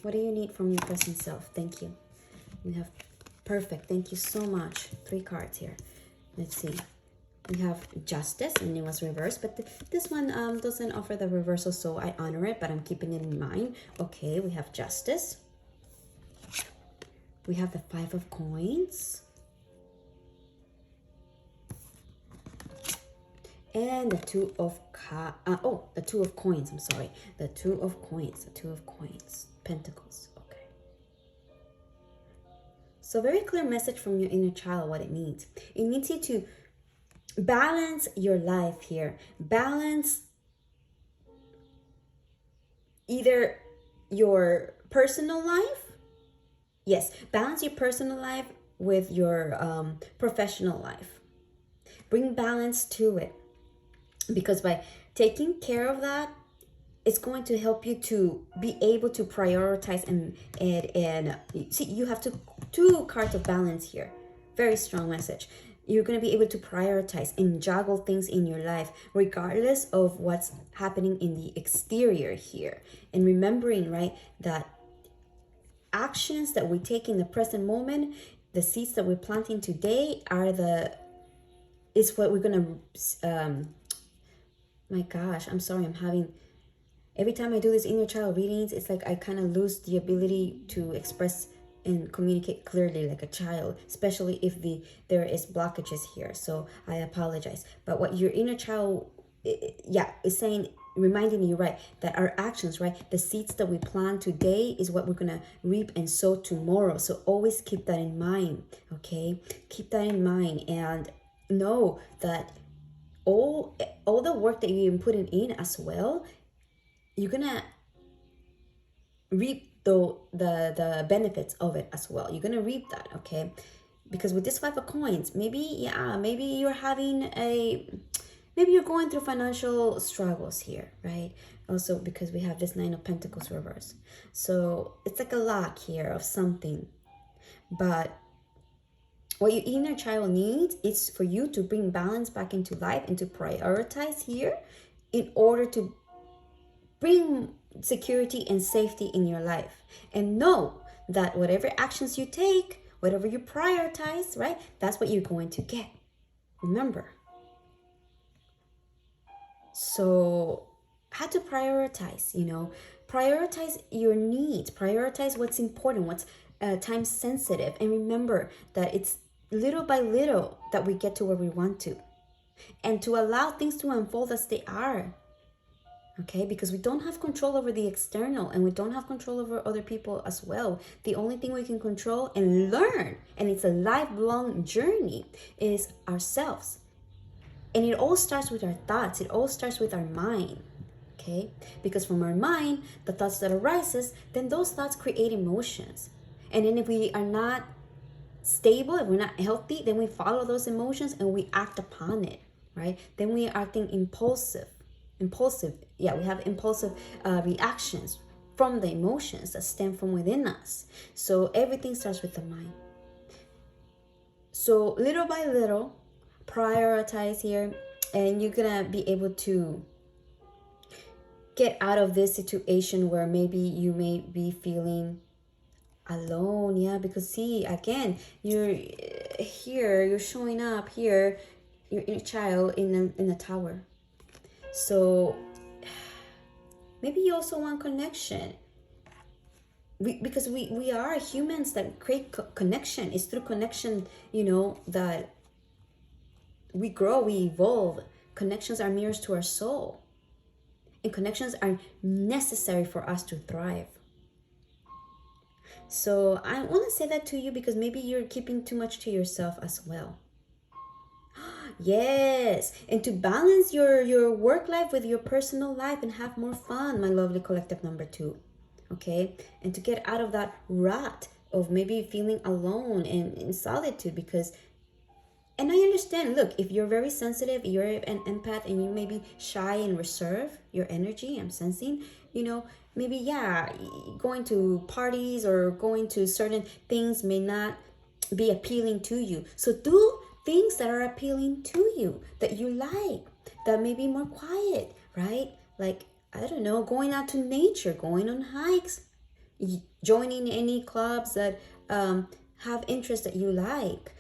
Speaker 1: What do you need from your present self? Thank you. We have, perfect, thank you so much. 3 cards here. Let's see. We have justice, and it was reversed, but this one doesn't offer the reversal, so I honor it, but I'm keeping it in mind. Okay, we have justice. We have the 5 of coins. And the 2 of the 2 of coins, I'm sorry. The 2 of coins, the 2 of coins. Pentacles, okay. So very clear message from your inner child, what it needs. It needs you to balance your life here. Balance either your personal life. Yes, balance your personal life with your professional life. Bring balance to it. Because by taking care of that, it's going to help you to be able to prioritize and see, you have two cards of balance here. Very strong message. You're going to be able to prioritize and juggle things in your life, regardless of what's happening in the exterior here. And remembering, right, that actions that we take in the present moment, the seeds that we're planting today is what we're going to, my gosh, I'm sorry, every time I do this inner child readings, it's like I kind of lose the ability to express and communicate clearly like a child, especially if there is blockages here. So I apologize. But what your inner child, is saying, reminding you, right, that our actions, right, the seeds that we plant today is what we're gonna reap and sow tomorrow. So always keep that in mind, okay? Keep that in mind and know that all the work that you've been putting in as well, you're gonna reap the benefits of it as well. You're gonna reap that, okay? Because with this 5 of coins, maybe you're maybe you're going through financial struggles here, right? Also because we have this 9 of Pentacles reverse. So it's like a lack here of something. But what your inner child needs is for you to bring balance back into life and to prioritize here in order to bring security and safety in your life. And know that whatever actions you take, whatever you prioritize, right, that's what you're going to get. Remember. So how to prioritize, prioritize your needs, prioritize what's important, what's time sensitive. And remember that it's little by little that we get to where we want to. And to allow things to unfold as they are. Okay, because we don't have control over the external and we don't have control over other people as well. The only thing we can control and learn, and it's a lifelong journey, is ourselves. And it all starts with our thoughts. It all starts with our mind. Okay, because from our mind, the thoughts that arises, then those thoughts create emotions. And then if we are not stable, if we're not healthy, then we follow those emotions and we act upon it, right? Then we are acting impulsive. We have impulsive reactions from the emotions that stem from within us. So everything starts with the mind. So little by little, prioritize here, and you're gonna be able to get out of this situation where maybe you may be feeling alone. Yeah, because see, again, you're here, you're showing up here, you're in a child in a tower. So Maybe you also want connection. Because we are humans that create connection. It's through connection, that we grow, we evolve. Connections are mirrors to our soul. And connections are necessary for us to thrive. So I want to say that to you because maybe you're keeping too much to yourself as well. Yes, and to balance your work life with your personal life and have more fun, my lovely collective number 2. Okay, and to get out of that rut of maybe feeling alone and in solitude, because, and I understand, look, if you're very sensitive, you're an empath, and you may be shy and reserve your energy, I'm sensing, maybe, yeah, going to parties or going to certain things may not be appealing to you. So do things that are appealing to you, that you like, that may be more quiet, right? Like, I don't know, going out to nature, going on hikes, joining any clubs that have interests that you like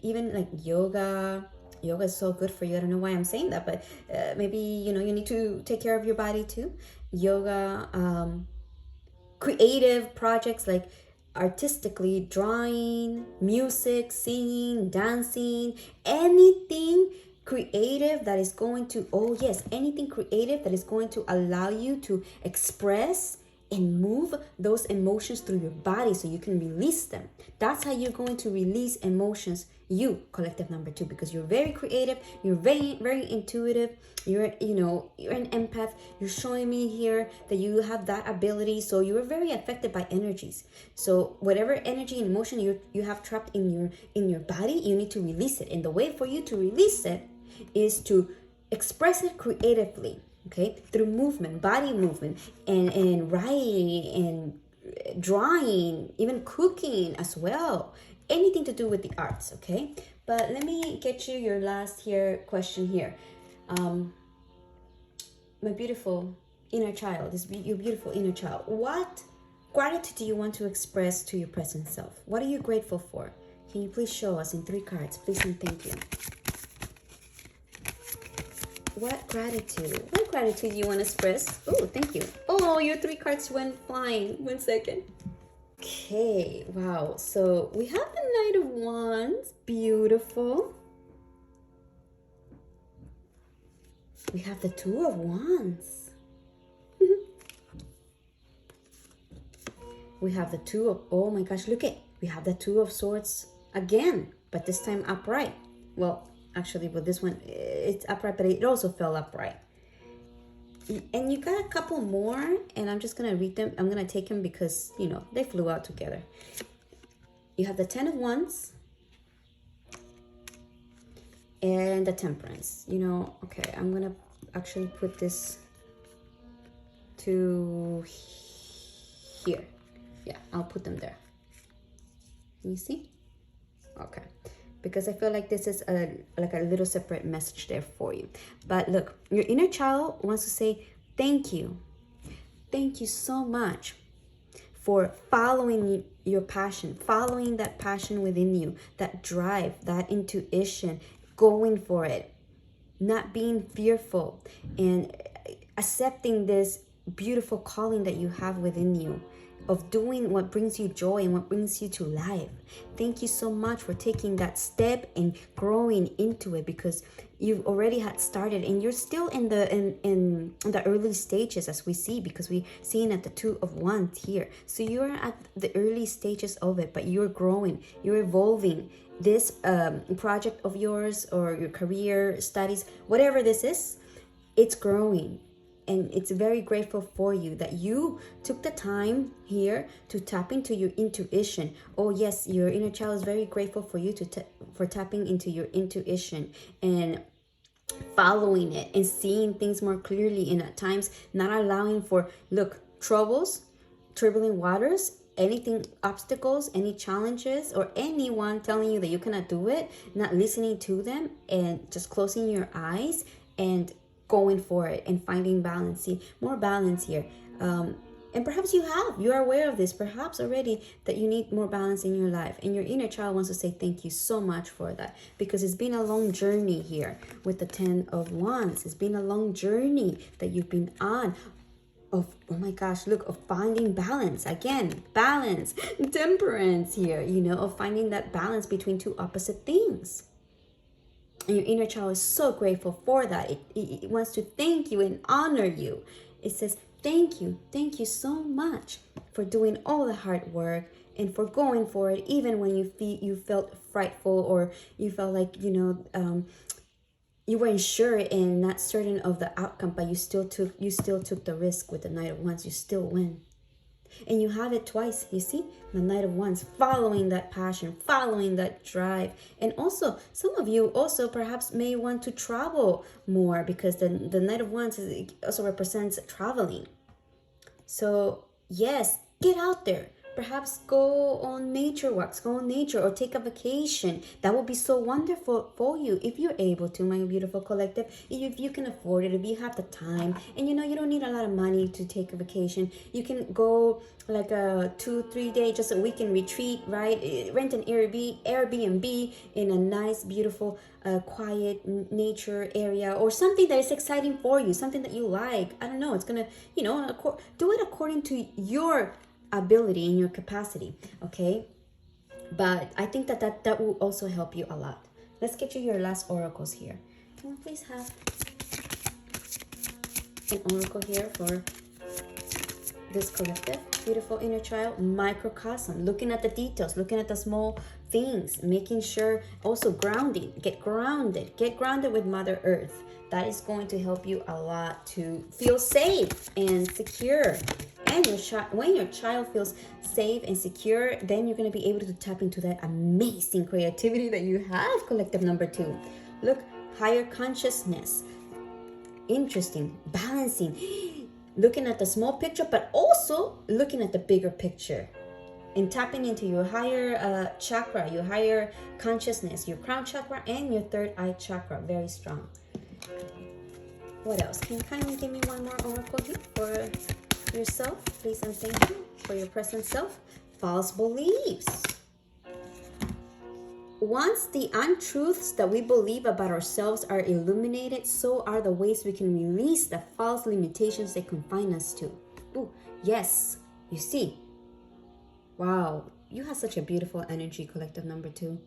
Speaker 1: even like yoga. Yoga is so good for you. I don't know why I'm saying that, but maybe, you need to take care of your body too. Yoga, creative projects like artistically drawing, music, singing, dancing, anything creative that is going to, anything creative that is going to allow you to express and move those emotions through your body so you can release them. That's how you're going to release emotions, you collective number 2, because you're very creative, you're very, very intuitive, you're an empath. You're showing me here that you have that ability, so you're very affected by energies. So whatever energy and emotion you have trapped in your body, you need to release it, and the way for you to release it is to express it creatively. Okay, through movement, body movement, and writing and drawing, even cooking as well. Anything to do with the arts, okay? But let me get you your last question here. My beautiful inner child, your beautiful inner child. What gratitude do you want to express to your present self? What are you grateful for? Can you please show us in 3 cards, please and thank you. What gratitude do you want to express? Oh, thank you. Oh, your 3 cards went flying. 1 second. Okay, wow. So we have the Knight of Wands. Beautiful. We have the 2 of Wands. We have the 2 of, oh my gosh, look at, we have the 2 of Swords again, but this time upright. Well, actually, with this one, it's upright, but it also fell upright. And you got a couple more, and I'm just going to read them. I'm going to take them because, they flew out together. You have the 10 of Wands and the Temperance. Okay, I'm going to actually put this to here. Yeah, I'll put them there. Can you see? Okay. Because I feel like this is a little separate message there for you. But look, your inner child wants to say thank you. Thank you so much for following your passion, following that passion within you, that drive, that intuition, going for it, not being fearful, and accepting this beautiful calling that you have within you, of doing what brings you joy and what brings you to life. Thank you so much for taking that step and growing into it, because you've already had started and you're still in the early stages, as we see, because we seen at the 2 of Wands here. So you're at the early stages of it, but you're growing, you're evolving. This project of yours or your career, studies, whatever this is, it's growing. And it's very grateful for you that you took the time here to tap into your intuition. Oh yes, your inner child is very grateful for you for tapping into your intuition and following it and seeing things more clearly, and at times not allowing for, turbulent waters, anything, obstacles, any challenges, or anyone telling you that you cannot do it, not listening to them and just closing your eyes and going for it and finding balance. See, more balance here. And perhaps you are aware of this, perhaps already, that you need more balance in your life. And your inner child wants to say thank you so much for that, because it's been a long journey here with the 10 of Wands. It's been a long journey that you've been on of, oh my gosh, look, of finding balance. Again, balance, temperance here, you know, of finding that balance between two opposite things. And your inner child is so grateful for that. It wants to thank you and honor you. It says, thank you so much for doing all the hard work and for going for it, even when you felt frightful, or you felt like, you know, you weren't sure and not certain of the outcome, but you still took the risk with the Knight of Wands. You still win. And you have it twice, you see? The Knight of Wands, following that passion, following that drive. And also, some of you also perhaps may want to travel more, because the Knight of Wands also represents traveling. So, yes, get out there. Perhaps go on nature walks, go on nature, or take a vacation. That would be so wonderful for you if you're able to, my beautiful collective. If you can afford it, if you have the time, and you know, you don't need a lot of money to take a vacation. You can go like a 2-3 day, just a weekend retreat, right? Rent an Airbnb in a nice, beautiful, quiet nature area, or something that is exciting for you, something that you like. I don't know. It's gonna, you know, do it according to your ability and your capacity, okay? But I think that will also help you a lot. Let's get you your last oracles here. Can we please have an oracle here for this collective? Beautiful inner child, microcosm, looking at the details, looking at the small things, making sure, also grounding. Get grounded with Mother Earth. That is going to help you a lot to feel safe and secure. And when your child feels safe and secure, then you're going to be able to tap into that amazing creativity that you have, collective number 2. Look, higher consciousness. Interesting, balancing, looking at the small picture, but also looking at the bigger picture. And tapping into your higher chakra, your higher consciousness, your crown chakra, and your third eye chakra. Very strong. What else? Can you kindly give me one more oracle here for yourself, please, and thank you for your present self. False beliefs. Once the untruths that we believe about ourselves are illuminated, so are the ways we can release the false limitations they confine us to. Ooh, yes, you see. Wow, you have such a beautiful energy, collective number 2.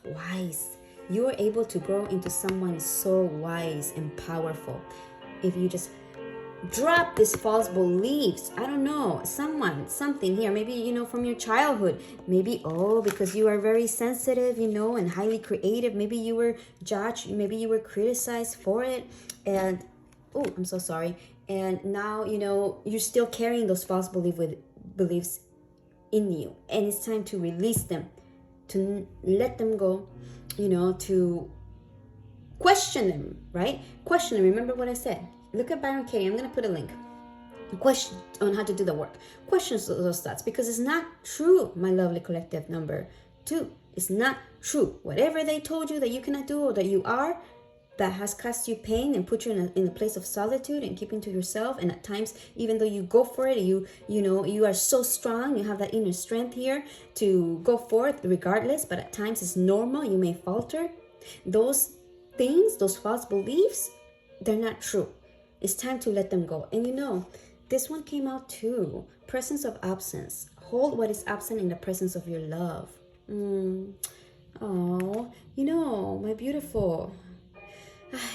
Speaker 1: Wise. You are able to grow into someone so wise and powerful if you just drop these false beliefs. I don't know, something here, maybe, you know, from your childhood, maybe, because you are very sensitive, you know, and highly creative, maybe you were judged, maybe you were criticized for it, and I'm so sorry, and now, you know, you're still carrying those false beliefs in you, and it's time to release them, to let them go, you know, to question them, right? Question them. Remember what I said. Look at Byron Katie. I'm going to put a link. Question on how to do the work. Question those thoughts, because it's not true, my lovely collective number 2. It's not true. Whatever they told you that you cannot do, or that you are, that has caused you pain and put you in a place of solitude and keeping to yourself. And at times, even though you go for it, you know, you are so strong, you have that inner strength here to go forth regardless, but at times it's normal, you may falter. Those things, those false beliefs, they're not true. It's time to let them go. And you know, this one came out too. Presence of absence. Hold what is absent in the presence of your love. Oh, you know, my beautiful.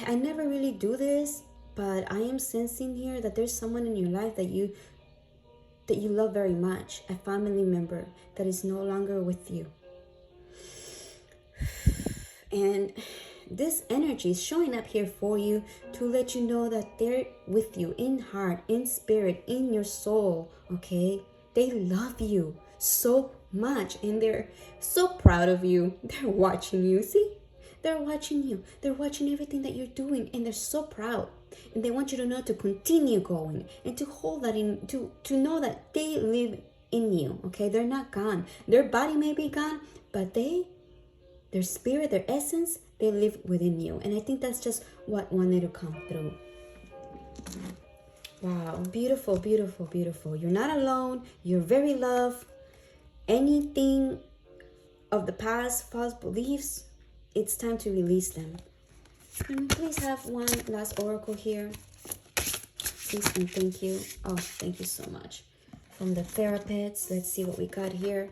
Speaker 1: I never really do this, but I am sensing here that there's someone in your life that you love very much. A family member that is no longer with you. And this energy is showing up here for you to let you know that they're with you in heart, in spirit, in your soul, okay? They love you so much, and they're so proud of you. They're watching you, see? They're watching you. They're watching everything that you're doing, and they're so proud. And they want you to know to continue going and to hold that in, to know that they live in you, okay? They're not gone. Their body may be gone, but their spirit, their essence, they live within you. And I think that's just what wanted to come through. Wow, beautiful, beautiful, beautiful. You're not alone. You're very loved. Anything of the past, false beliefs, it's time to release them. Can we please have one last oracle here Please and thank you. Oh, thank you so much. From the therapists, let's see what we got here.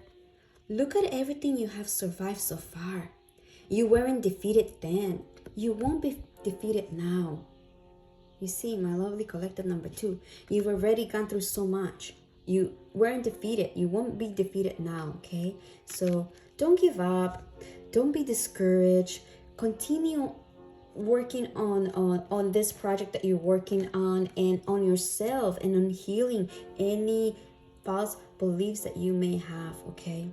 Speaker 1: Look at everything you have survived so far. You weren't defeated then. You won't be defeated now. You see, my lovely collective number 2, you've already gone through so much. You weren't defeated. You won't be defeated now, okay? So don't give up. Don't be discouraged. Continue working on this project that you're working on, and on yourself, and on healing any false beliefs that you may have, okay?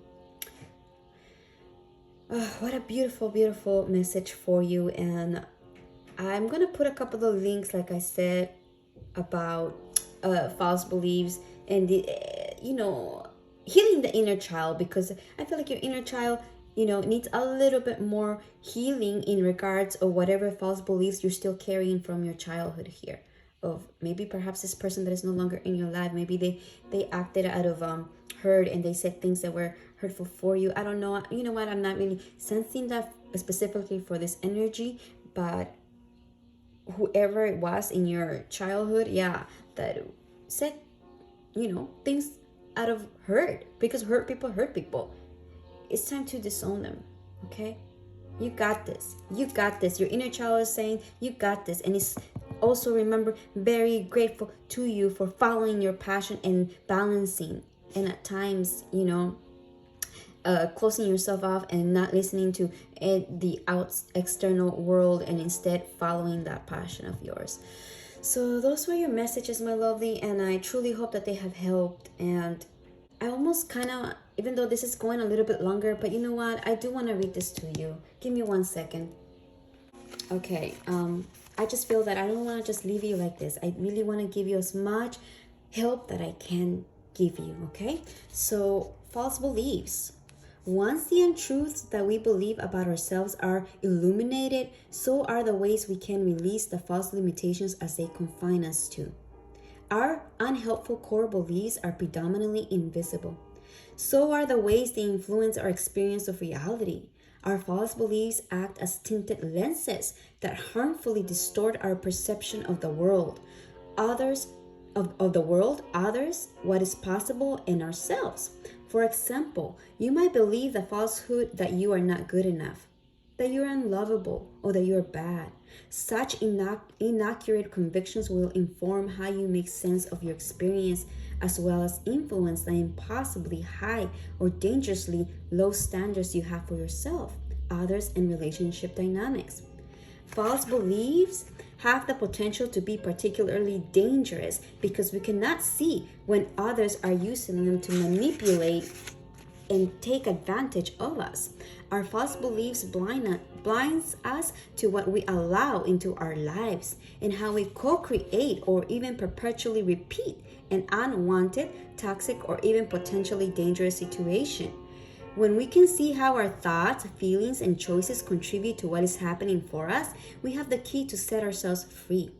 Speaker 1: What a beautiful, beautiful message for you. And I'm gonna put a couple of links, like I said, about false beliefs and the, healing the inner child, because I feel like your inner child, needs a little bit more healing in regards of whatever false beliefs you're still carrying from your childhood here. Of maybe perhaps this person that is no longer in your life, maybe they acted out of hurt, and they said things that were hurtful for you. I don't know. You know what? I'm not really sensing that specifically for this energy, but whoever it was in your childhood, that said, things out of hurt, because hurt people. It's time to disown them, okay? You got this. You got this. Your inner child is saying, you got this. And it's also, remember, very grateful to you for following your passion and balancing. And at times, closing yourself off and not listening to the external world, and instead following that passion of yours. So those were your messages, my lovely, and I truly hope that they have helped. And I almost kind of, even though this is going a little bit longer, but you know what? I do want to read this to you. Give me 1 second. Okay, I just feel that I don't want to just leave you like this. I really want to give you as much help that I can give you, okay? So, false beliefs. Once the untruths that we believe about ourselves are illuminated, so are the ways we can release the false limitations as they confine us to. Our unhelpful core beliefs are predominantly invisible. So are the ways they influence our experience of reality. Our false beliefs act as tinted lenses that harmfully distort our perception of the world, others, what is possible, and ourselves. For example, you might believe the falsehood that you are not good enough, that you are unlovable, or that you are bad. Such inaccurate convictions will inform how you make sense of your experience, as well as influence the impossibly high or dangerously low standards you have for yourself, others, and relationship dynamics. False beliefs have the potential to be particularly dangerous because we cannot see when others are using them to manipulate and take advantage of us. Our false beliefs blinds us to what we allow into our lives and how we co-create or even perpetually repeat an unwanted, toxic, or even potentially dangerous situation. When we can see how our thoughts, feelings, and choices contribute to what is happening for us, we have the key to set ourselves free.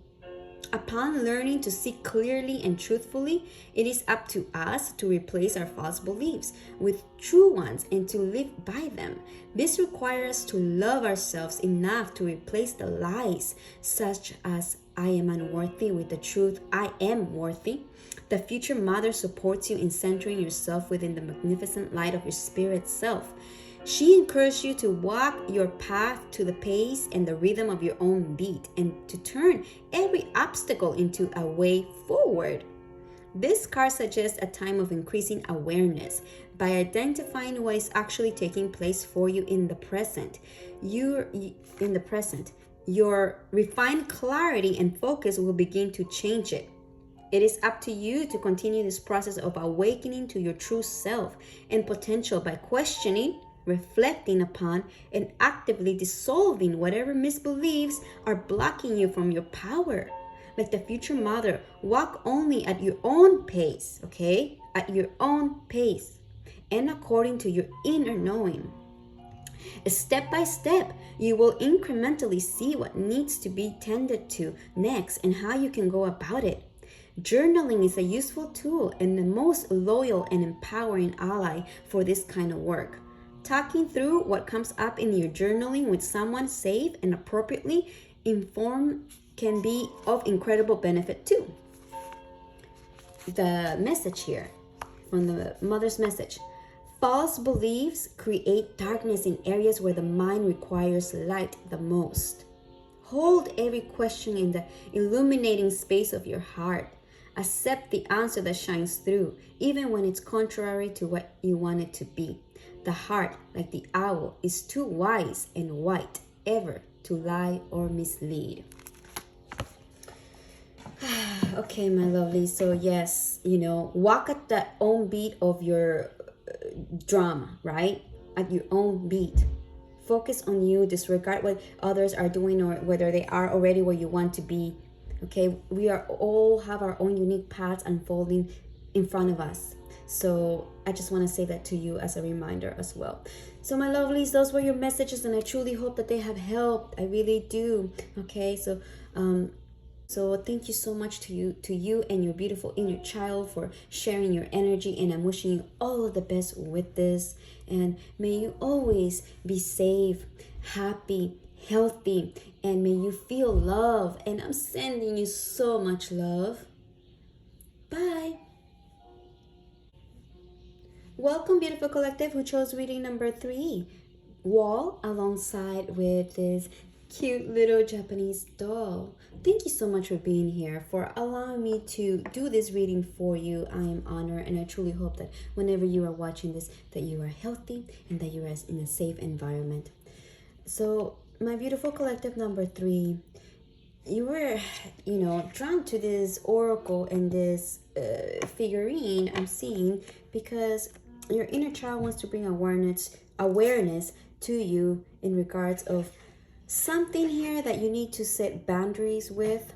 Speaker 1: Upon learning to see clearly and truthfully, it is up to us to replace our false beliefs with true ones and to live by them. This requires us to love ourselves enough to replace the lies, such as I am unworthy, with the truth, I am worthy. The future mother supports you in centering yourself within the magnificent light of your spirit self. She encourages you to walk your path to the pace and the rhythm of your own beat, and to turn every obstacle into a way forward. This card suggests a time of increasing awareness by identifying what is actually taking place for you in the present. Your refined clarity and focus will begin to change it. It is up to you to continue this process of awakening to your true self and potential by questioning, reflecting upon, and actively dissolving whatever misbeliefs are blocking you from your power. Like the future mother, walk only at your own pace, okay? At your own pace and according to your inner knowing. Step by step, you will incrementally see what needs to be tended to next and how you can go about it. Journaling is a useful tool and the most loyal and empowering ally for this kind of work. Talking through what comes up in your journaling with someone safe and appropriately informed can be of incredible benefit too. the message here from the mother's message. False beliefs create darkness in areas where the mind requires light the most. Hold every question in the illuminating space of your heart. Accept the answer that shines through, even when it's contrary to what you want it to be. The heart, like the owl, is too wise and white ever to lie or mislead. Okay, my lovely. So yes, walk at the own beat of your drama, right? At your own beat. Focus on you. Disregard what others are doing or whether they are already where you want to be. Okay, we are all have our own unique paths unfolding in front of us. So I just want to say that to you as a reminder as well. So my lovelies, those were your messages, and I truly hope that they have helped. I really do. Okay, so thank you so much to you and your beautiful inner child for sharing your energy, and I'm wishing you all of the best with this. And may you always be safe, happy, healthy, and may you feel love. And I'm sending you so much love. Bye. Welcome, beautiful collective who chose reading number 3, Wall, alongside with this cute little Japanese doll. Thank you so much for being here, for allowing me to do this reading for you. I am honored, and I truly hope that whenever you are watching this, that you are healthy and that you are in a safe environment. So my beautiful collective number 3, you were drawn to this oracle and this figurine I'm seeing because your inner child wants to bring awareness to you in regards of something here that you need to set boundaries with,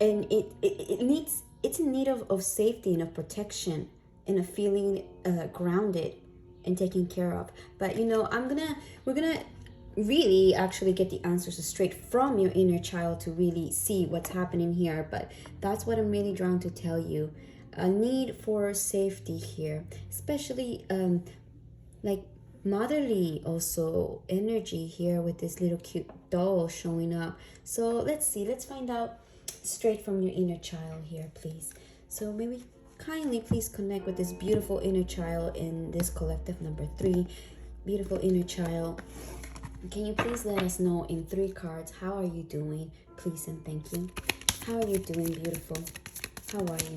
Speaker 1: and it's in need of safety and of protection and of feeling grounded and taken care of. But we're gonna really actually get the answers straight from your inner child to really see what's happening here. But that's what I'm really drawn to tell you. A need for safety here, especially like motherly also energy here with this little cute doll showing up. So let's find out straight from your inner child here, please. So maybe kindly please connect with this beautiful inner child in this collective number 3. Beautiful inner child, can you please let us know in 3 cards, how are you doing, please and thank you. How are you doing, beautiful? How are you?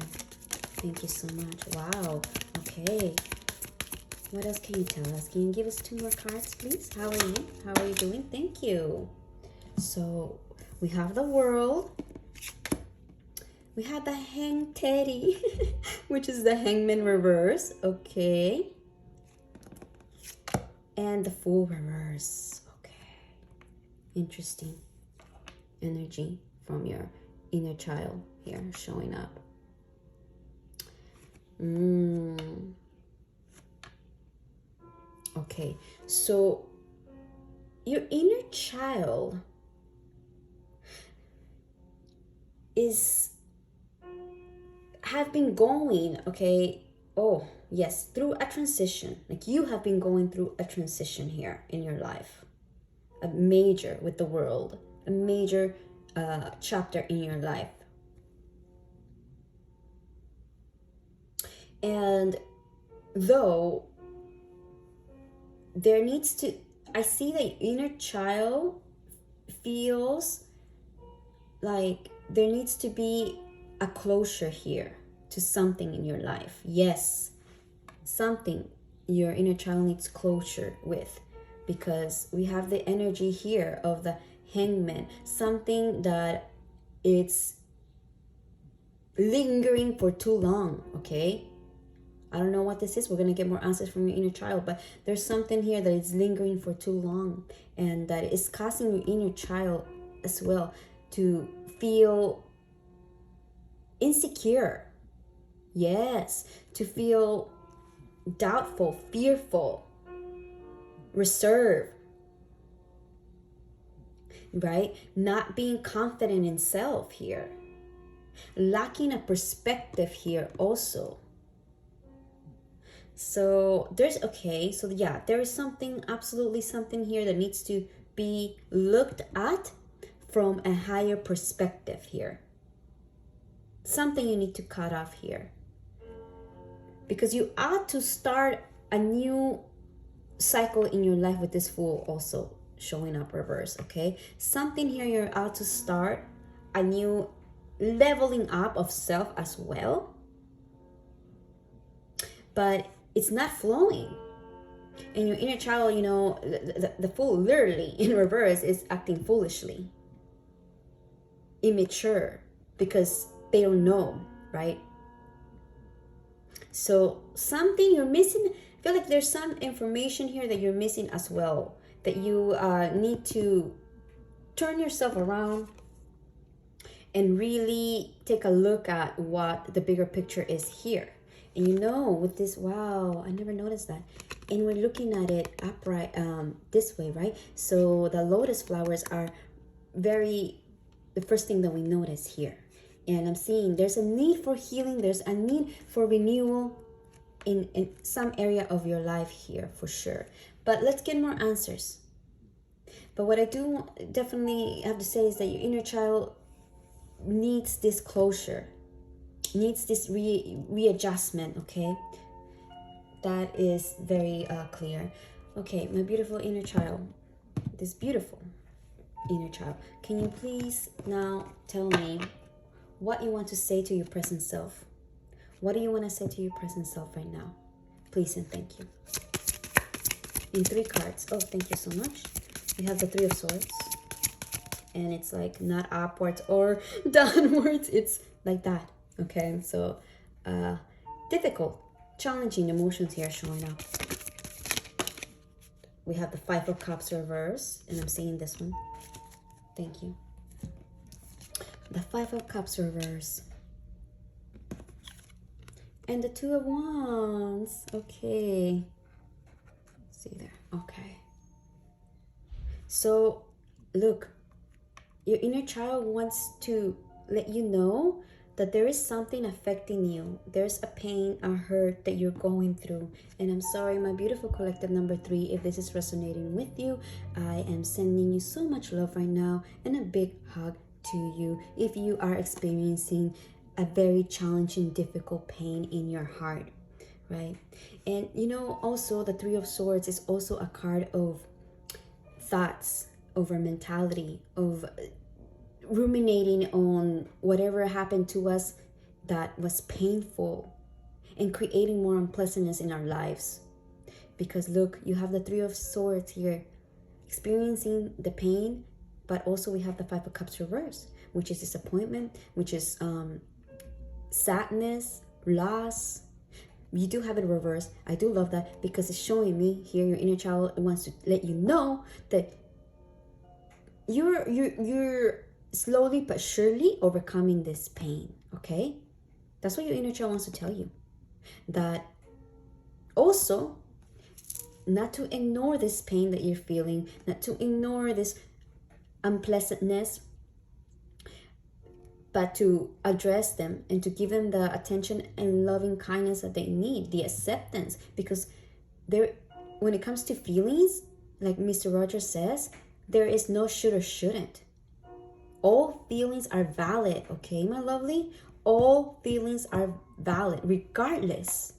Speaker 1: Thank you so much. Wow. Okay. What else can you tell us? Can you give us 2 more cards, please? How are you? How are you doing? Thank you. So we have the World. We have the Hang Teddy, which is the Hangman reverse. Okay. And the Fool reverse. Okay. Interesting energy from your inner child here showing up. Okay, so your inner child have been going, okay, oh yes, through a transition. Like you have been going through a transition here in your life, a major with the World, a major chapter in your life. And though there needs to, I see that inner child feels like there needs to be a closure here to something in your life. Yes, something your inner child needs closure with, because we have the energy here of the Hangman, something that it's lingering for too long. Okay, I don't know what this is. We're going to get more answers from your inner child, but there's something here that is lingering for too long, and that is causing your inner child as well to feel insecure. Yes, to feel doubtful, fearful, reserved, right? Not being confident in self here. Lacking a perspective here also. So there's, okay, so yeah, there is something, absolutely something here that needs to be looked at from a higher perspective here. something you need to cut off here. Because you ought to start a new cycle in your life with this Fool also showing up reverse, okay? Something here you're out to start a new leveling up of self as well. But it's not flowing. And your inner child, you know, the Fool literally in reverse is acting foolishly, immature, because they don't know, right? So something you're missing, I feel like there's some information here that you're missing as well, that you need to turn yourself around and really take a look at what the bigger picture is here. And you know, with this, wow, I never noticed that. And we're looking at it upright, this way, right? So the lotus flowers are the first thing that we notice here. And I'm seeing there's a need for healing. There's a need for renewal in some area of your life here for sure. But let's get more answers. But what I do definitely have to say is that your inner child needs this closure, needs this readjustment, okay? That is very clear. Okay, my beautiful inner child, this beautiful inner child, can you please now tell me what you want to say to your present self? What do you want to say to your present self right now? Please and thank you. In 3 cards. Oh, thank you so much. We have the 3 of Swords. And it's like not upwards or downwards. It's like that. Okay, so difficult, challenging emotions here showing up. We have the 5 of Cups reverse. And I'm seeing this one. Thank you. The 5 of Cups reverse. And the 2 of Wands. Okay. Let's see there. Okay. So, look. Your inner child wants to let you know that there is something affecting you. There's a pain, a hurt that you're going through. And I'm sorry, my beautiful collective number 3, if this is resonating with you, I am sending you so much love right now and a big hug to you if you are experiencing a very challenging, difficult pain in your heart, right? And you know, also the 3 of Swords is also a card of thoughts, over mentality, of ruminating on whatever happened to us that was painful and creating more unpleasantness in our lives. Because look, you have the 3 of Swords here, experiencing the pain, but also we have the 5 of Cups reverse, which is disappointment, which is sadness, loss. You do have it reversed. I do love that because it's showing me here your inner child wants to let you know that you're slowly but surely overcoming this pain, okay? That's what your inner child wants to tell you. That also, not to ignore this pain that you're feeling, not to ignore this unpleasantness, but to address them and to give them the attention and loving kindness that they need, the acceptance. Because there, when it comes to feelings, like Mr. Rogers says, there is no should or shouldn't. All feelings are valid, okay, my lovely? All feelings are valid, regardless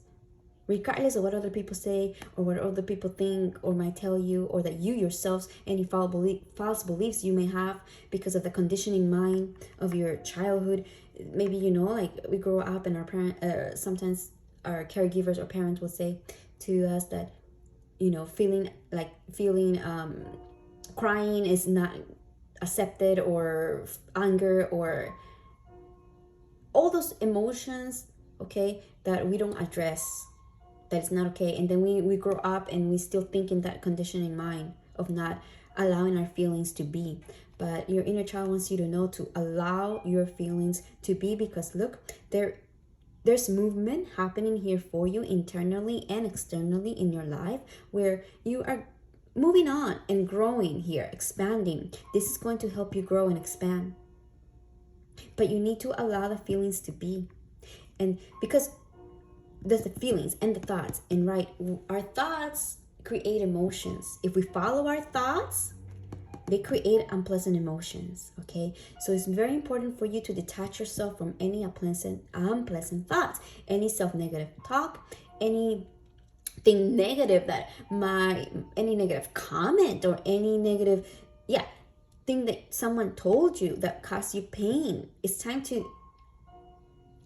Speaker 1: of what other people say or what other people think or might tell you, or that you yourselves, any false beliefs you may have because of the conditioning mind of your childhood. Maybe, you know, like we grow up and our parent, sometimes our caregivers or parents will say to us that, you know, feeling crying is not accepted, or anger, or all those emotions, okay, that we don't address, that it's not okay. And then we grow up and we still think in that conditioning mind of not allowing our feelings to be. But your inner child wants you to know to allow your feelings to be, because look, there's movement happening here for you internally and externally in your life, where you are moving on and growing here, expanding. This is going to help you grow and expand. But you need to allow the feelings to be. And because there's the feelings and the thoughts, and right, our thoughts create emotions. If we follow our thoughts, They create unpleasant emotions, okay? So it's very important for you to detach yourself from any unpleasant thoughts, any self-negative talk, anything negative any negative comment or any negative, thing that someone told you that caused you pain. It's time to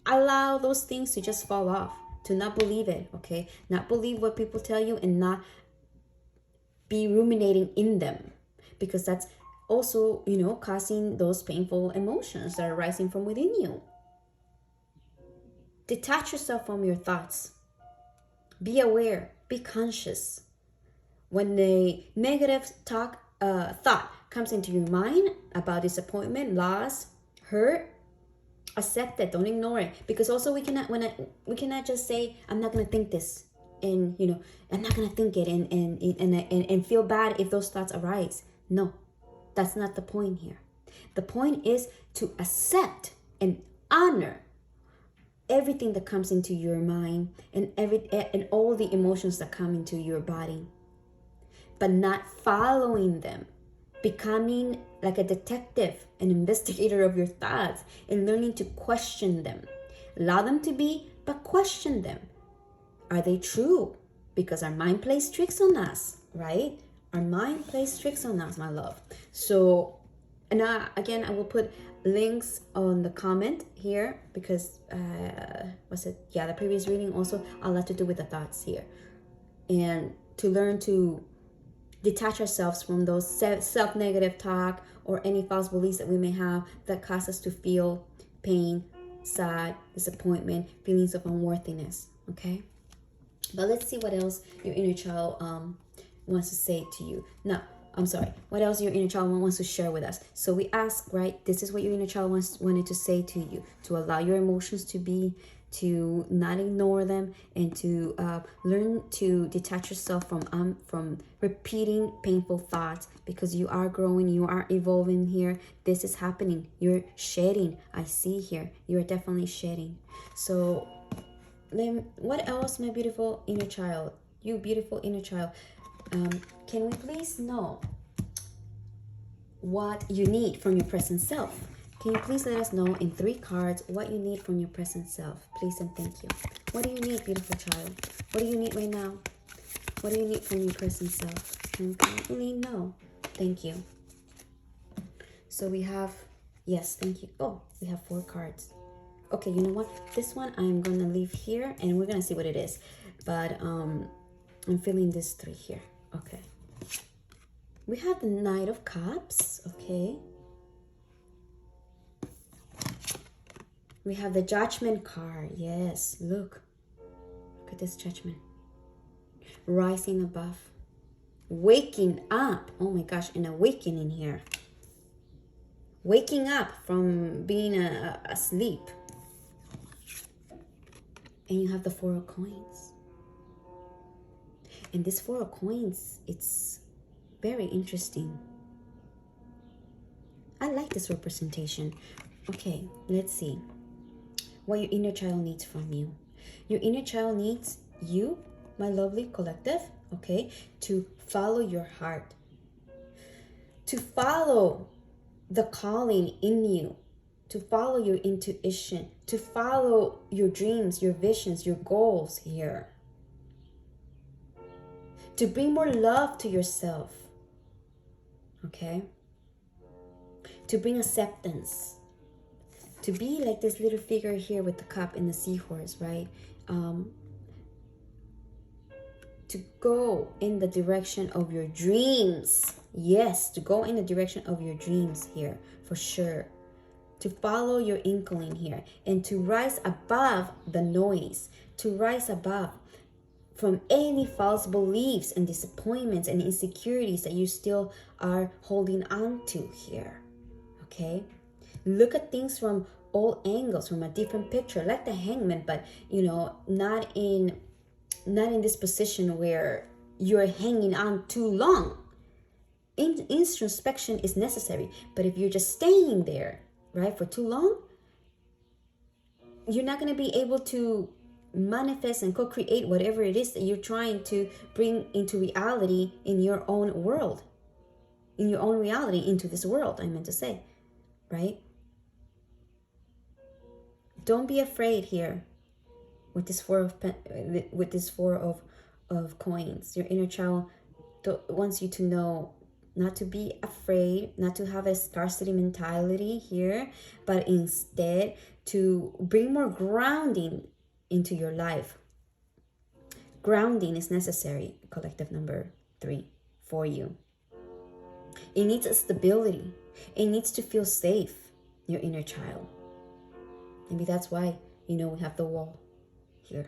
Speaker 1: allow those things to just fall off, to not believe it, okay? Not believe what people tell you and not be ruminating in them, because that's also, causing those painful emotions that are rising from within you. Detach yourself from your thoughts. Be aware, be conscious. When the negative thought comes into your mind about disappointment, loss, hurt, accept it. Don't ignore it. Because also we cannot just say, I'm not gonna think this, and I'm not gonna think it, and feel bad if those thoughts arise. No, that's not the point here. The point is to accept and honor everything that comes into your mind and all the emotions that come into your body, but not following them, becoming like a detective, an investigator of your thoughts, and learning to question them. Allow them to be, but question them. Are they true? Because our mind plays tricks on us, right? Our mind plays tricks on us, my love. So, and again, I will put links on the comment here, because the previous reading also a lot to do with the thoughts here, and to learn to detach ourselves from those self-negative talk or any false beliefs that we may have that cause us to feel pain, sad, disappointment, feelings of unworthiness. Okay, but let's see what else your inner child wants to say to you. What else your inner child wants to share with us. So we ask, right, this is what your inner child wanted to say to you, to allow your emotions to be, to not ignore them, and to learn to detach yourself from repeating painful thoughts, because you are growing, you are evolving here. This is happening. You're shedding. I see here. You're definitely shedding. So then what else, my beautiful inner child? You beautiful inner child. Can we please know what you need from your present self? Can you please let us know in 3 cards what you need from your present self? Please and thank you. What do you need, beautiful child? What do you need right now? What do you need from your present self? Can you really know? Thank you. So we have, yes, thank you. Oh, we have 4 cards. Okay, you know what? This one I'm going to leave here, and we're going to see what it is. But I'm feeling this 3 here. Okay. We have the Knight of Cups. Okay. We have the Judgment card. Yes, look. Look at this Judgment. Rising above. Waking up. Oh my gosh, an awakening here. Waking up from being asleep. And you have the 4 of Coins. And this 4 of Coins, it's very interesting. I like this representation. Okay, let's see what your inner child needs from you. Your inner child needs you, my lovely collective, okay, to follow your heart, to follow the calling in you, to follow your intuition, to follow your dreams, your visions, your goals here, to bring more love to yourself, okay, to bring acceptance, to be like this little figure here with the cup and the seahorse, right? To go in the direction of your dreams. Yes, to go in the direction of your dreams here, for sure. To follow your inkling here, and to rise above the noise, to rise above from any false beliefs and disappointments and insecurities that you still are holding on to here, okay? Look at things from all angles, from a different picture, like the Hangman, but not in this position where you're hanging on too long. Introspection is necessary, but if you're just staying there, right, for too long, you're not going to be able to manifest and co-create whatever it is that you're trying to bring into reality in your own world. in your own reality, into this world, I meant to say, right? Don't be afraid here with this four of coins. Your inner child wants you to know not to be afraid, not to have a scarcity mentality here, but instead to bring more grounding into your life. Grounding is necessary, collective number 3, for you. It needs a stability. It needs to feel safe, your inner child. Maybe that's why, we have the wall here.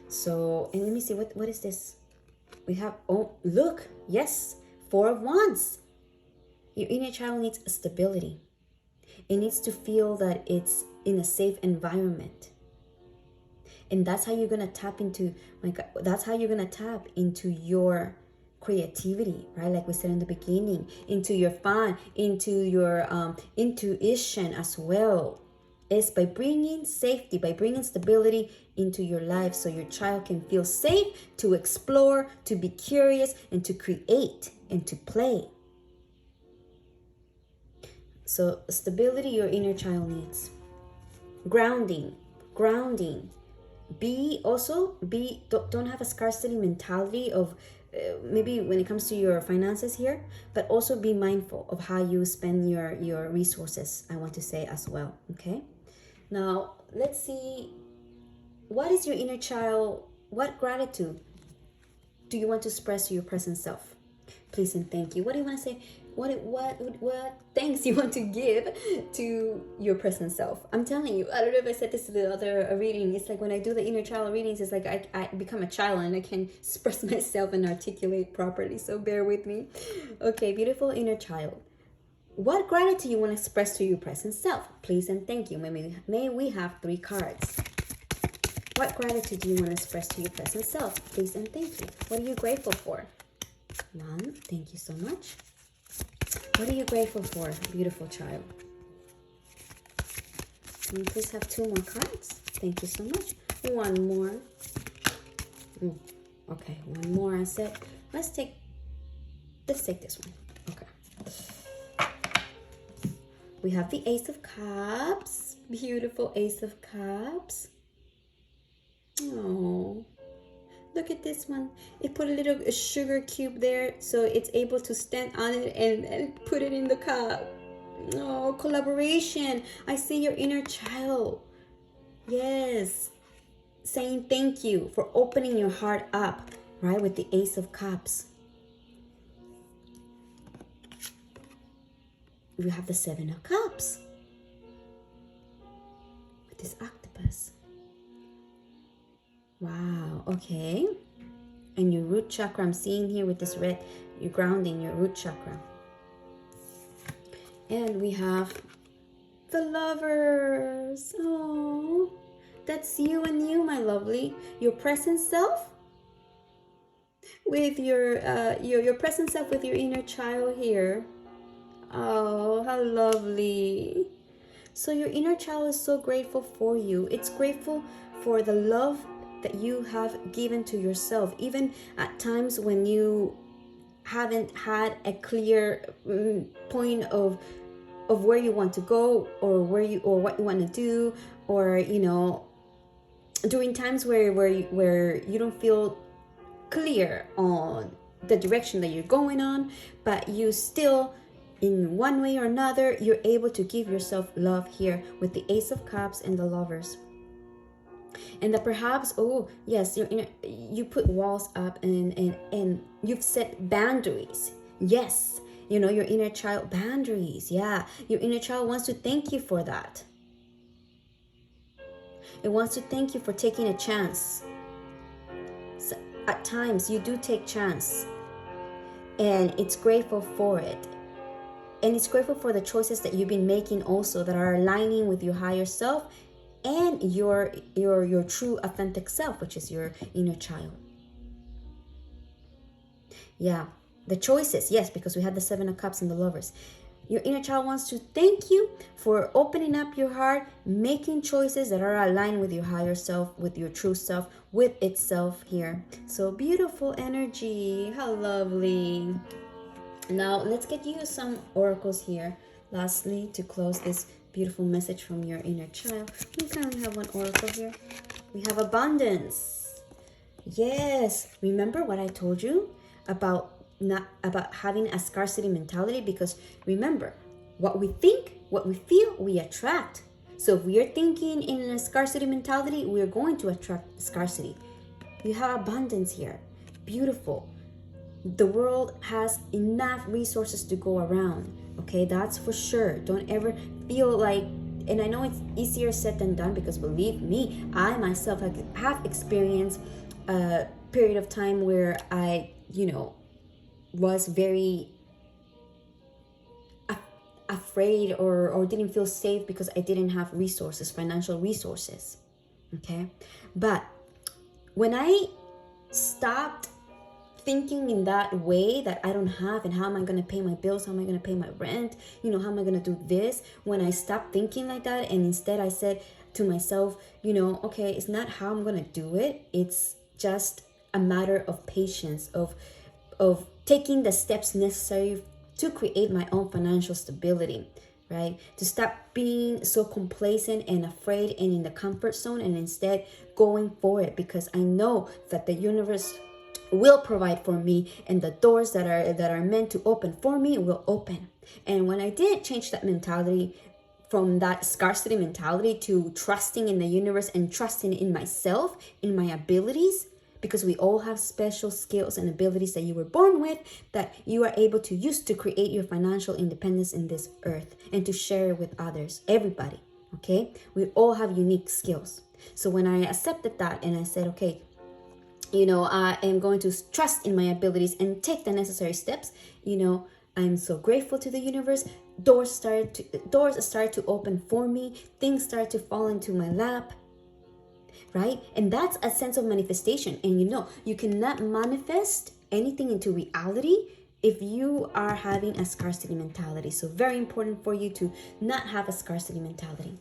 Speaker 1: So, and let me see, what is this? We have, oh, look, yes, 4 of Wands. Your inner child needs stability. It needs to feel that it's in a safe environment. And that's how you're going to tap into, that's how you're going to tap into your creativity, right? Like we said in the beginning, into your fun, into your intuition as well. Is by bringing safety, by bringing stability into your life so your child can feel safe to explore, to be curious, and to create and to play. So stability your inner child needs. Grounding. Don't have a scarcity mentality of maybe when it comes to your finances here, but also be mindful of how you spend your resources, I want to say as well, okay? Now, let's see, what is your inner child, what gratitude do you want to express to your present self? Please and thank you. What do you want to say? What thanks you want to give to your present self? I'm telling you, I don't know if I said this to the other reading. It's like when I do the inner child readings, it's like I become a child and I can express myself and articulate properly. So bear with me. Okay, beautiful inner child. What gratitude you want to express to your present self? Please and thank you. May we have 3 cards. What gratitude do you want to express to your present self? Please and thank you. What are you grateful for? 1, thank you so much. What are you grateful for, beautiful child? Can you please have 2 more cards? Thank you so much. 1 more. Okay, 1 more. I said, let's take this one. Okay. We have the Ace of Cups. Beautiful Ace of Cups. Oh, look at this one. It put a little sugar cube there so it's able to stand on it and put it in the cup. Oh, collaboration. I see your inner child. Yes. Saying thank you for opening your heart up, right? With the Ace of Cups. We have the 7 of Cups. With this octopus. Wow, okay. And your root chakra, I'm seeing here with this red, you're grounding your root chakra. And we have the Lovers. Oh, that's you and you, my lovely. Your present self with your present self with your inner child here. Oh, how lovely. So your inner child is so grateful for you. It's grateful for the love that you have given to yourself, even at times when you haven't had a clear point of where you want to go, or what you want to do, or during times where you don't feel clear on the direction that you're going on, but you still, in one way or another, you're able to give yourself love here with the Ace of Cups and the Lovers. And that perhaps, oh yes, you put walls up and you've set boundaries. Yes, your inner child boundaries. Yeah, your inner child wants to thank you for that. It wants to thank you for taking a chance. So at times you do take chance, and it's grateful for it. And it's grateful for the choices that you've been making also, that are aligning with your higher self and your true authentic self, which is your inner child. Yeah, the choices, yes, because we had the 7 of Cups and the Lovers. Your inner child wants to thank you for opening up your heart, making choices that are aligned with your higher self, with your true self, with itself here. So beautiful energy. How lovely. Now, let's get you some oracles here. Lastly, to close this beautiful message from your inner child, we kindly have one oracle here. We have abundance. Yes, remember what I told you about not about having a scarcity mentality? Because remember, what we think, what we feel, we attract. So if we are thinking in a scarcity mentality, we are going to attract scarcity. You have abundance here. Beautiful. The world has enough resources to go around. Okay, that's for sure. Don't ever feel like, and I know it's easier said than done, because believe me, I myself have experienced a period of time where I, was very afraid or didn't feel safe because I didn't have resources, financial resources. Okay, but when I stopped thinking in that way, that I don't have, and how am I going to pay my bills, how am I going to pay my rent, how am I going to do this, when I stopped thinking like that, and instead I said to myself, okay, it's not how I'm going to do it, it's just a matter of patience, of taking the steps necessary to create my own financial stability, right? To stop being so complacent and afraid and in the comfort zone, and instead going for it, because I know that the universe will provide for me, and the doors that are meant to open for me will open. And when I did change that mentality from that scarcity mentality to trusting in the universe and trusting in myself, in my abilities, because we all have special skills and abilities that you were born with, that you are able to use to create your financial independence in this earth and to share it with others, everybody. Okay, we all have unique skills. So when I accepted that and I said, okay, I am going to trust in my abilities and take the necessary steps, I'm so grateful to the universe. Doors started to open for me. Things started to fall into my lap, right? And that's a sense of manifestation. And you cannot manifest anything into reality if you are having a scarcity mentality. So very important for you to not have a scarcity mentality.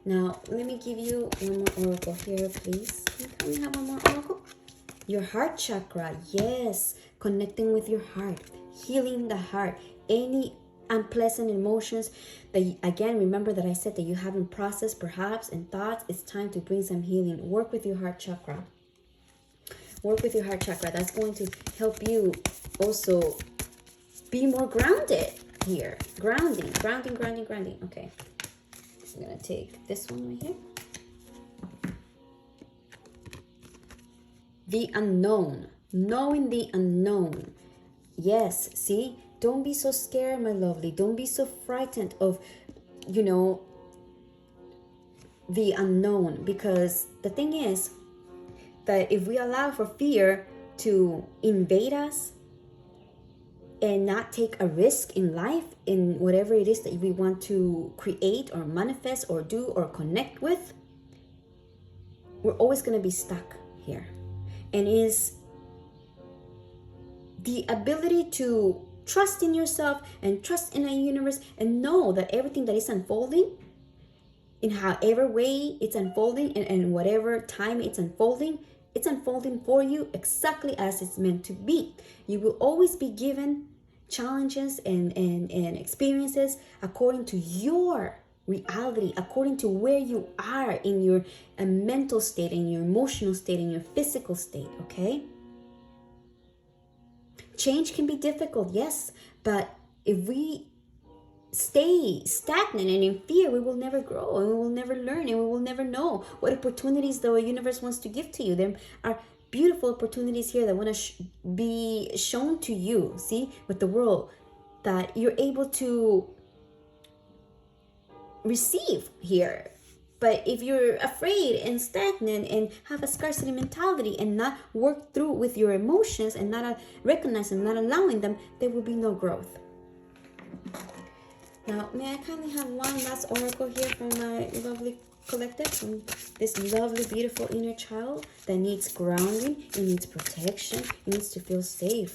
Speaker 1: Now, let me give you one more oracle here, please. Can we have one more oracle? Your heart chakra, yes, connecting with your heart, healing the heart, any unpleasant emotions that, again, remember that I said that you haven't processed perhaps and thoughts. It's time to bring some healing. Work with your heart chakra. Work with your heart chakra. That's going to help you also be more grounded here. Grounding. Okay, I'm gonna take this one right here. The unknown, knowing the unknown. Yes, see, don't be so scared, my lovely. Don't be so frightened of, the unknown, because the thing is that if we allow for fear to invade us and not take a risk in life, in whatever it is that we want to create or manifest or do or connect with, we're always going to be stuck here. And is the ability to trust in yourself and trust in the universe and know that everything that is unfolding, in however way it's unfolding and whatever time it's unfolding for you exactly as it's meant to be. You will always be given challenges and experiences according to your reality, according to where you are in your mental state, in your emotional state, in your physical state, okay? Change can be difficult, yes, but if we stay stagnant and in fear, we will never grow, and we will never learn, and we will never know what opportunities the universe wants to give to you. There are beautiful opportunities here that want to be shown to you, see, with the world, that you're able to receive here. But if you're afraid and stagnant and have a scarcity mentality and not work through with your emotions and not recognize them, not allowing them, there will be no growth. Now, may I kindly have one last oracle here from my lovely collective, from this lovely, beautiful inner child that needs grounding, it needs protection, it needs to feel safe.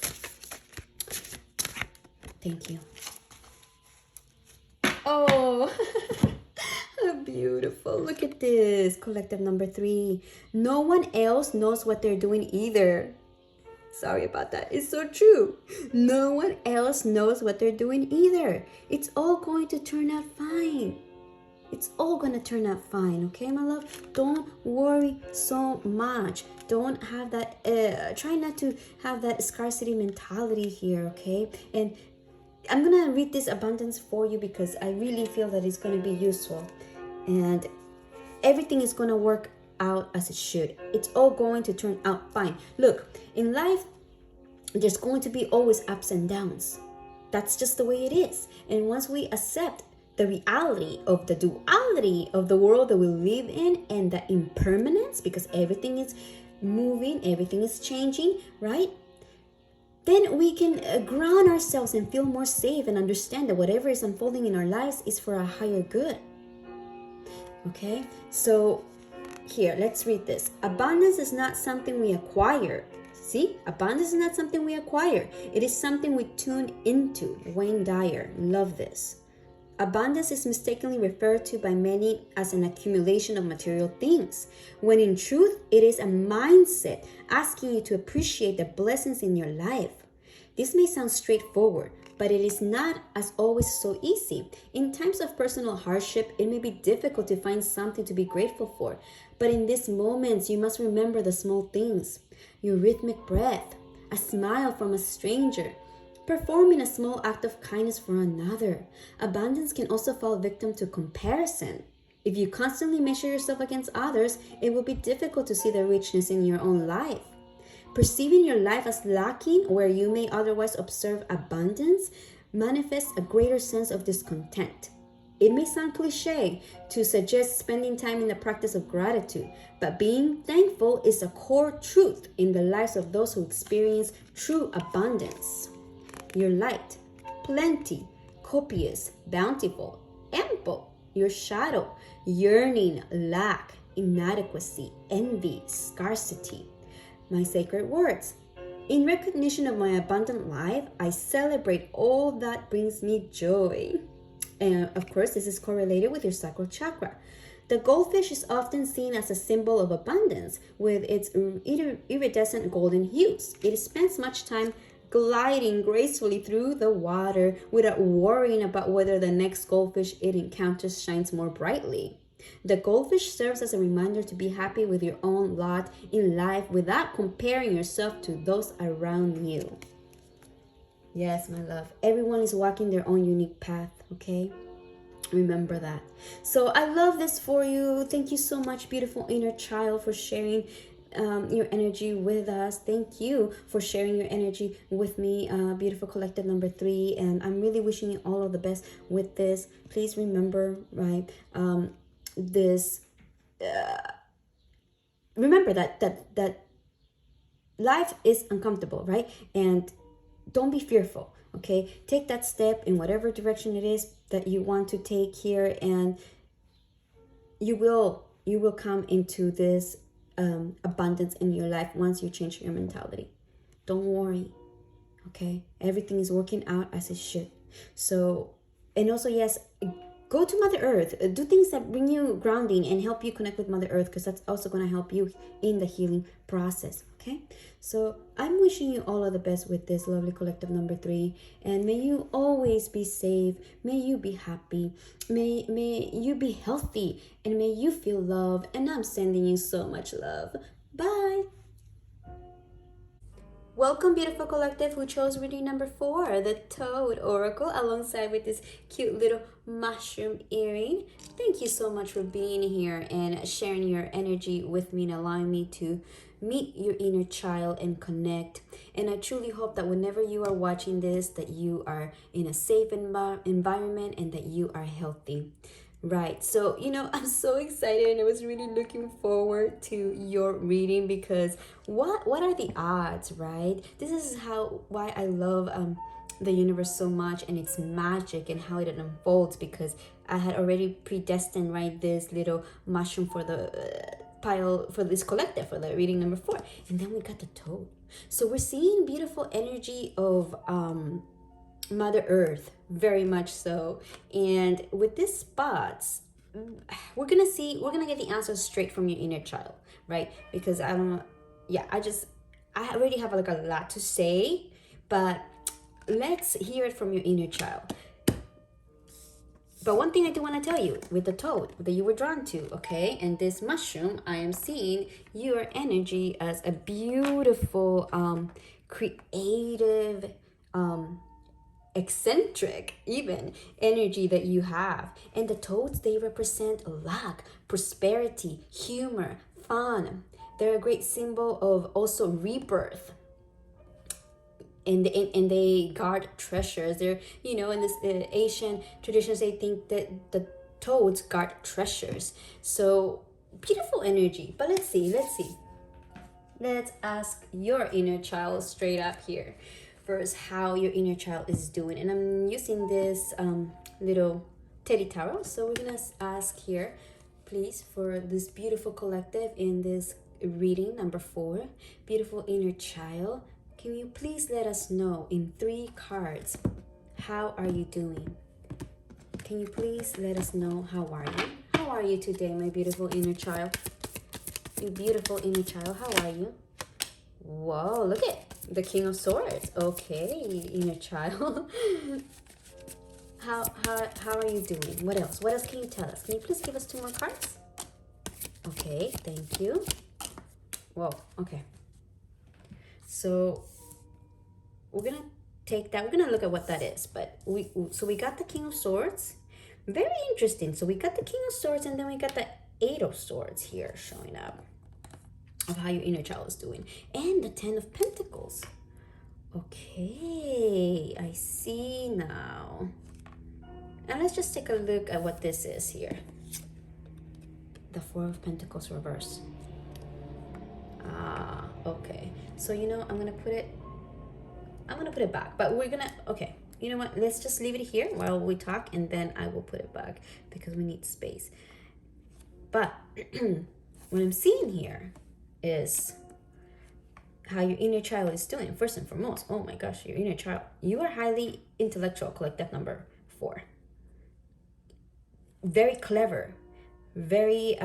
Speaker 1: Thank you. Oh, beautiful. Look at this. Collective number 3. No one else knows what they're doing either. Sorry about that. It's so true. No one else knows what they're doing either. It's all going to turn out fine. It's all going to turn out fine, okay, my love? Don't worry so much. Don't have that, try not to have that scarcity mentality here, okay? And I'm going to read this abundance for you because I really feel that it's going to be useful. And everything is going to work out as it should. It's all going to turn out fine. Look, in life, there's going to be always ups and downs. That's just the way it is. And once we accept the reality of the duality of the world that we live in and the impermanence, because everything is moving, everything is changing, right? Then we can ground ourselves and feel more safe and understand that whatever is unfolding in our lives is for a higher good. Okay, so here, let's read this. Abundance is not something we acquire. See, abundance is not something we acquire. It is something we tune into. Wayne Dyer, love this. Abundance is mistakenly referred to by many as an accumulation of material things, when in truth, it is a mindset asking you to appreciate the blessings in your life. This may sound straightforward, but it is not as always so easy. In times of personal hardship, it may be difficult to find something to be grateful for. But in these moments, you must remember the small things. Your rhythmic breath, a smile from a stranger, performing a small act of kindness for another. Abundance can also fall victim to comparison. If you constantly measure yourself against others, it will be difficult to see the richness in your own life. Perceiving your life as lacking where you may otherwise observe abundance manifests a greater sense of discontent. It may sound cliche to suggest spending time in the practice of gratitude, but being thankful is a core truth in the lives of those who experience true abundance. Your light, plenty, copious, bountiful, ample. Your shadow, yearning, lack, inadequacy, envy, scarcity. My sacred words. In recognition of my abundant life, I celebrate all that brings me joy. And of course, this is correlated with your sacral chakra. The goldfish is often seen as a symbol of abundance with its iridescent golden hues. It spends much time gliding gracefully through the water without worrying about whether the next goldfish it encounters shines more brightly. The goldfish serves as a reminder to be happy with your own lot in life without comparing yourself to those around you. Yes, my love. Everyone is walking their own unique path, okay? Remember that. So I love this for you. Thank you so much, beautiful inner child, for sharing your energy with us. Thank you for sharing your energy with me, beautiful collective number 3. And I'm really wishing you all of the best with this. Please remember, right, remember that life is uncomfortable, right? And don't be fearful, okay? Take that step in whatever direction it is that you want to take here, and you will come into this abundance in your life once you change your mentality. Don't worry, okay? Everything is working out as it should. So, and also, yes, go to Mother Earth. Do things that bring you grounding and help you connect with Mother Earth, because that's also going to help you in the healing process, okay? So I'm wishing you all of the best with this lovely collective number 3. And may you always be safe. May you be happy. May you be healthy. And may you feel love. And I'm sending you so much love. Bye. Welcome, beautiful collective who chose reading number 4, the Toad Oracle, alongside with this cute little mushroom earring. Thank you so much for being here and sharing your energy with me and allowing me to meet your inner child and connect. And I truly hope that whenever you are watching this, that you are in a safe environment and that you are healthy. Right, so I'm so excited and I was really looking forward to your reading, because what are the odds, right? This is why I love the universe so much and its magic and how it unfolds, because I had already predestined, right, this little mushroom for the pile for this collective for the reading number 4, and then we got the toad. So we're seeing beautiful energy of Mother Earth, very much so. And with these spots, we're gonna get the answers straight from your inner child, right? Because I I already have like a lot to say, but let's hear it from your inner child. But one thing I do want to tell you with the toad that you were drawn to, okay, and this mushroom, I am seeing your energy as a beautiful, creative, eccentric even energy that you have. And the toads, they represent luck, prosperity, humor, fun. They're a great symbol of also rebirth. And they guard treasures. They're, you know, in this Asian traditions, they think that the toads guard treasures. So beautiful energy. But let's see. Let's ask your inner child straight up here first, how your inner child is doing. And I'm using this little teddy tarot. So we're gonna ask here, please, for this beautiful collective in this reading number 4, beautiful inner child. Can you please let us know in 3 cards, how are you doing? Can you please let us know, how are you? How are you today, my beautiful inner child? You beautiful inner child, how are you? Whoa, look at the King of Swords. Okay, inner child. How are you doing? What else? What else can you tell us? Can you please give us 2 more cards? Okay, thank you. Whoa, okay. So we're gonna take that. We're gonna look at what that is. But we got the King of Swords. Very interesting. So we got the King of Swords, and then we got the 8 of Swords here showing up of how your inner child is doing, and the 10 of Pentacles. Okay, I see now. And let's just take a look at what this is here. The 4 of Pentacles reverse. Ah, okay. So you know, I'm gonna put it back, but we're gonna, okay, you know what, let's just leave it here while we talk, and then I will put it back because we need space. But what I'm seeing here is how your inner child is doing. First and foremost, oh my gosh, your inner child, you are highly intellectual, collective number 4. Very clever, very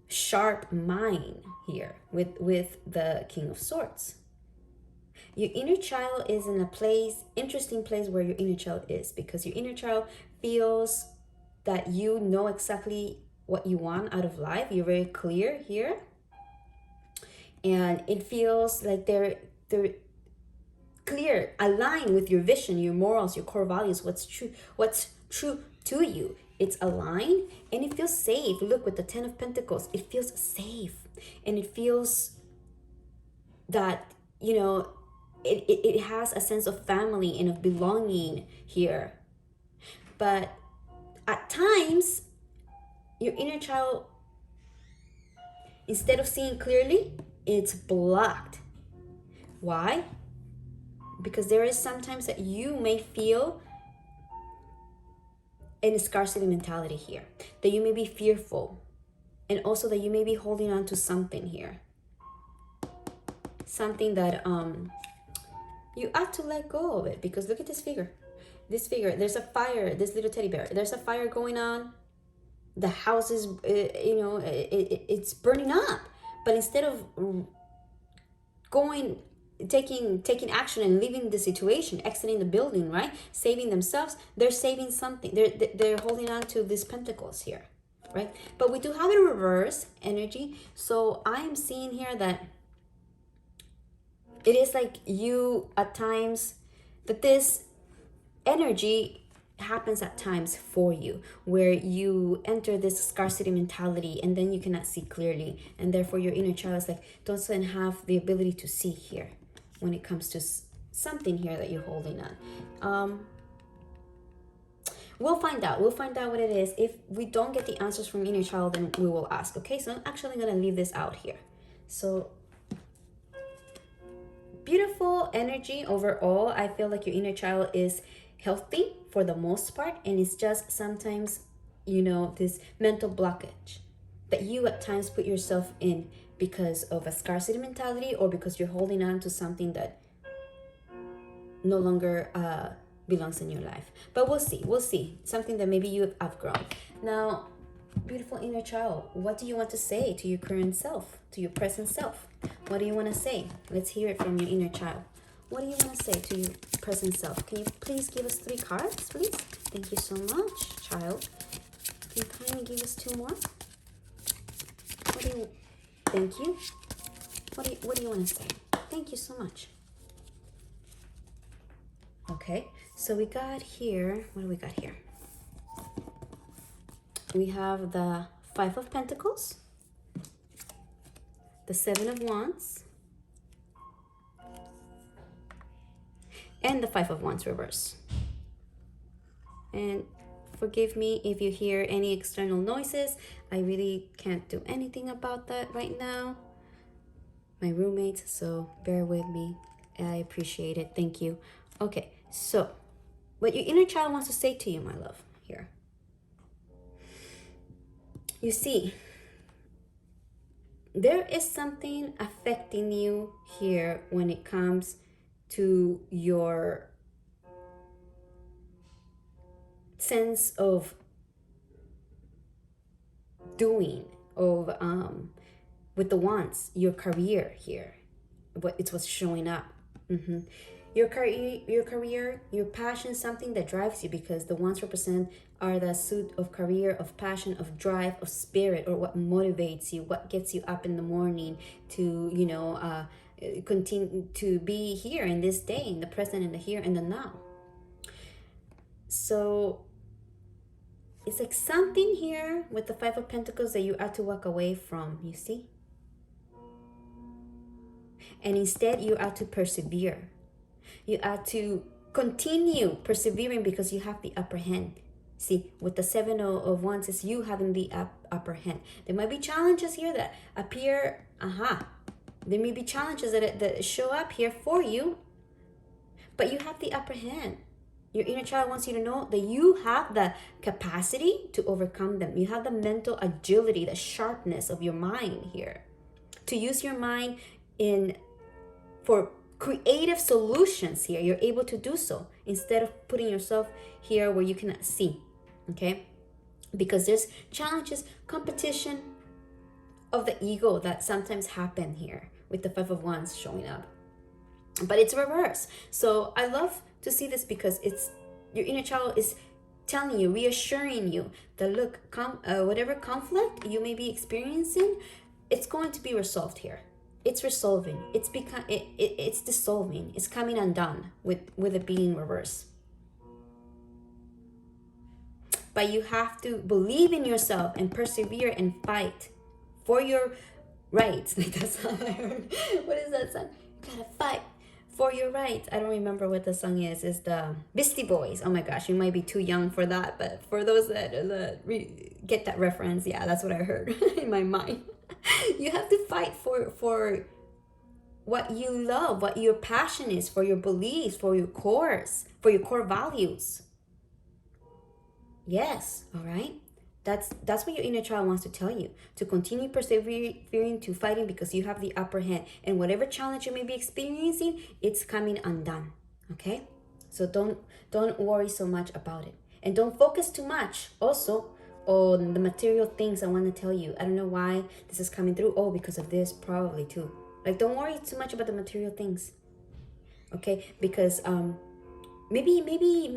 Speaker 1: sharp mind here with the King of Swords. Your inner child is in a place, interesting place where your inner child is, because your inner child feels that you know exactly what you want out of life. You're very clear here, and it feels like they're clear, aligned with your vision, your morals, your core values, what's true to you. It's aligned, and it feels safe. Look, with the 10 of Pentacles, it feels safe, and it feels that, you know, it has a sense of family and of belonging here. But at times, your inner child, instead of seeing clearly, it's blocked. Why? Because there is sometimes that you may feel in a scarcity mentality here, that you may be fearful, and also that you may be holding on to something here, something that you have to let go of it. Because look at this figure, there's a fire, this little teddy bear, there's a fire going on, the house is it's burning up, but instead of taking action and leaving the situation, exiting the building, right, saving themselves, they're saving something, they're holding on to these pentacles here, right? But we do have a reverse energy. So I am seeing here that it is like you, at times, that this energy happens at times for you, where you enter this scarcity mentality, and then you cannot see clearly, and therefore your inner child is like, doesn't have the ability to see here when it comes to something here that you're holding on. We'll find out what it is. If we don't get the answers from inner child, then we will ask. Okay, so I'm actually gonna leave this out here. So beautiful energy overall. I feel like your inner child is healthy for the most part, and it's just sometimes, you know, this mental blockage that you at times put yourself in because of a scarcity mentality, or because you're holding on to something that no longer belongs in your life. But we'll see something that maybe you've outgrown. Now Beautiful inner child, what do you want to say to your current self, to your present self? What do you want to say? Let's hear it from your inner child. What do you want to say to your present self? Can you please give us 3 cards, please? Thank you so much, child. Can you kindly give us 2 more? What do you... Thank you. What do you want to say? Thank you so much. Okay, so we got here... What do we got here? We have the 5 of Pentacles, the 7 of Wands, and the 5 of Wands reverse. And forgive me if you hear any external noises. I really can't do anything about that right now. My roommates, so bear with me. I appreciate it. Thank you. Okay, so what your inner child wants to say to you, my love, here. You see, there is something affecting you here when it comes to your sense of doing, of with the wands, your career here. It's what's showing up. Your career, your passion, something that drives you, because the wands represent are the suit of career, of passion, of drive, of spirit, or what motivates you, what gets you up in the morning to, you know, continue to be here in this day, in the present, in the here and the now. So it's like something here with the 5 of Pentacles that you have to walk away from, you see? And instead you have to persevere. You have to continue persevering because you have the upper hand. See, with the 7 of Wands, is you having the upper hand. There might be challenges here that appear, there may be challenges that show up here for you, but you have the upper hand. Your inner child wants you to know that you have the capacity to overcome them. You have the mental agility, the sharpness of your mind here, to use your mind for creative solutions here. You're able to do so instead of putting yourself here where you cannot see. Okay, because there's challenges, competition of the ego that sometimes happen here with the 5 of Wands showing up, but it's reverse. So I love to see this because it's your inner child is telling you, reassuring you that look, whatever conflict you may be experiencing, it's going to be resolved here. It's resolving. It's dissolving. It's coming undone with it being reversed. But you have to believe in yourself and persevere and fight for your rights. Like that song I heard. What is that song? You gotta fight for your rights. I don't remember what the song is. It's the Beastie Boys. Oh my gosh, you might be too young for that. But for those that get that reference, yeah, that's what I heard in my mind. You have to fight for what you love, what your passion is, for your beliefs, for your core values. Yes, all right? That's what your inner child wants to tell you. To continue persevering, to fighting, because you have the upper hand. And whatever challenge you may be experiencing, it's coming undone, okay? So don't worry so much about it. And don't focus too much also on the material things. I want to tell you, I don't know why this is coming through. Oh, because of this, probably too. Like, don't worry too much about the material things, okay? Because maybe you may be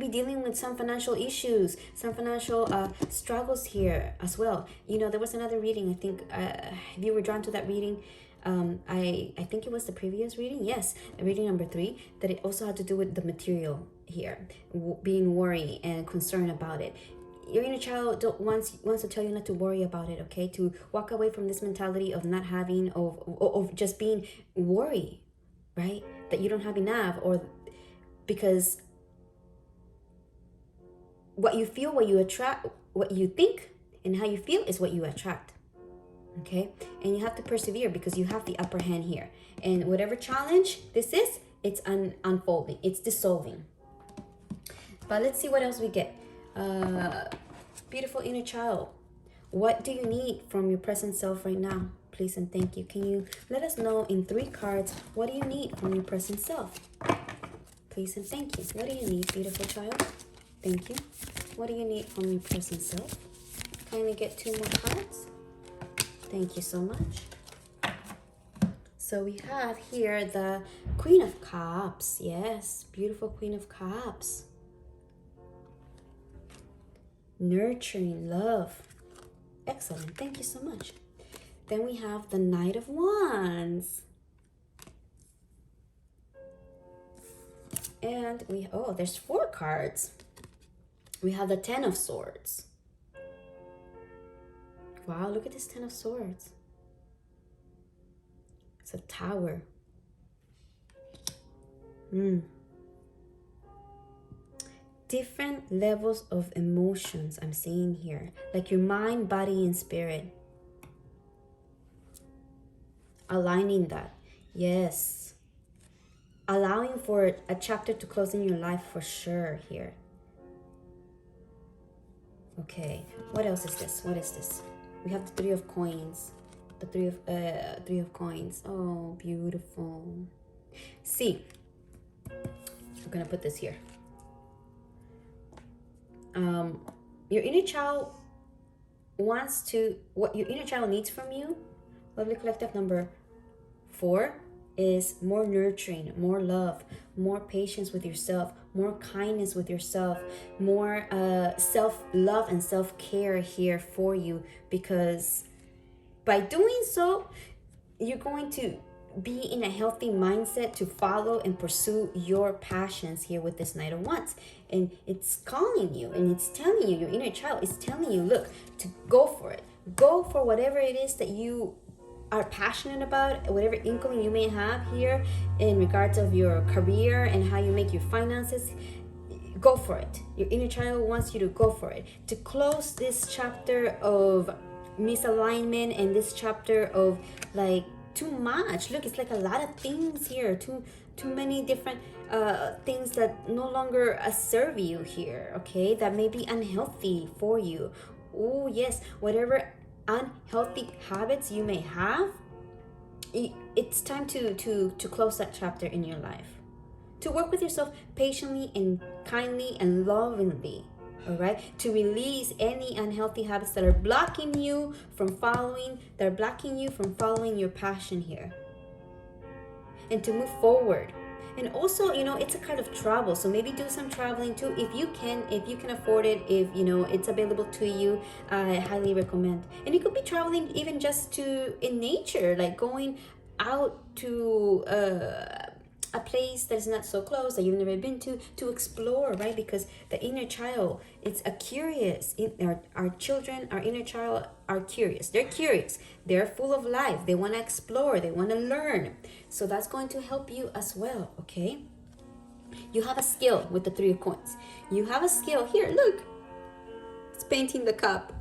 Speaker 1: dealing with some financial issues, some financial struggles here as well. You know, there was another reading, I think, if you were drawn to that reading, I think it was the previous reading, yes, reading number 3, that it also had to do with the material here, being worried and concerned about it. Your inner child wants to tell you not to worry about it, okay? To walk away from this mentality of not having, of just being worried, right? That you don't have enough, or because what you feel, what you attract, what you think and how you feel is what you attract, okay? And you have to persevere because you have the upper hand here. And whatever challenge this is, it's unfolding, it's dissolving. But let's see what else we get. Beautiful inner child, what do you need from your present self right now? Please and thank you. Can you let us know in 3 cards, what do you need from your present self? Please and thank you. What do you need, beautiful child? Thank you. What do you need from your present self? Kindly get 2 more cards. Thank you so much. So we have here the Queen of Cups. Yes, beautiful Queen of Cups. Nurturing love. Excellent. Thank you so much. Then we have the Knight of Wands. And there's 4 cards. We have the 10 of Swords. Wow, look at this 10 of Swords. It's a Tower. Different levels of emotions I'm seeing here. Like your mind, body, and spirit. Aligning that. Yes. Allowing for a chapter to close in your life for sure here. Okay, what else is this? What is this? We have the 3 of Coins. The 3 of Coins. Oh, beautiful. See, I'm gonna put this here. Your inner child wants to, what your inner child needs from you, lovely collective number 4, is more nurturing, more love, more patience with yourself, more kindness with yourself, more self-love and self-care here for you, because by doing so, you're going to be in a healthy mindset to follow and pursue your passions here with this Knight of Wands. And it's calling you and it's telling you, your inner child is telling you, look, to go for it. Go for whatever it is that you are passionate about, whatever inkling you may have here in regards of your career and how you make your finances. Go for it. Your inner child wants you to go for it. To close this chapter of misalignment and this chapter of like too much. Look, it's like a lot of things here. Too many different things that no longer serve you here, okay? That may be unhealthy for you. Oh, yes. Whatever unhealthy habits you may have, it's time to close that chapter in your life. To work with yourself patiently and kindly and lovingly. All right, to release any unhealthy habits that are blocking you from following your passion here, and to move forward. And also, it's a kind of travel, so maybe do some traveling too if you can afford it. If it's available to you, I highly recommend. And it could be traveling even just in nature, like going out to a place that's not so close that you've never been to explore, right? Because the inner child, it's a curious. Our children, our inner child are curious. They're curious. They're full of life. They want to explore. They want to learn. So that's going to help you as well, okay? You have a skill with the 3 of Coins. You have a skill here. Look, it's painting the cup.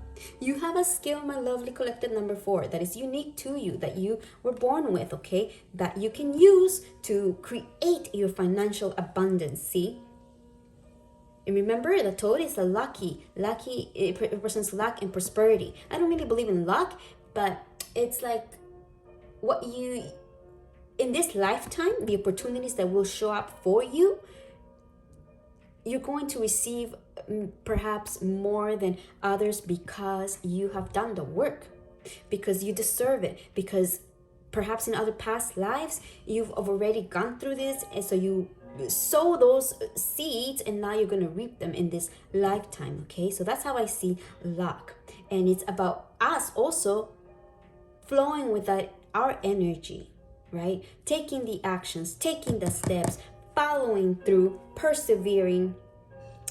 Speaker 1: You have a skill, my lovely collective number 4, that is unique to you, that you were born with, okay? That you can use to create your financial abundance, see? And remember, the toad is a lucky, it represents luck and prosperity. I don't really believe in luck, but it's like what you, in this lifetime, the opportunities that will show up for you, you're going to receive perhaps more than others because you have done the work, because you deserve it, because perhaps in other past lives you've already gone through this, and so you sow those seeds and now you're going to reap them in this lifetime, okay? So that's how I see luck. And it's about us also flowing with our energy, right? Taking the actions, taking the steps, following through, persevering,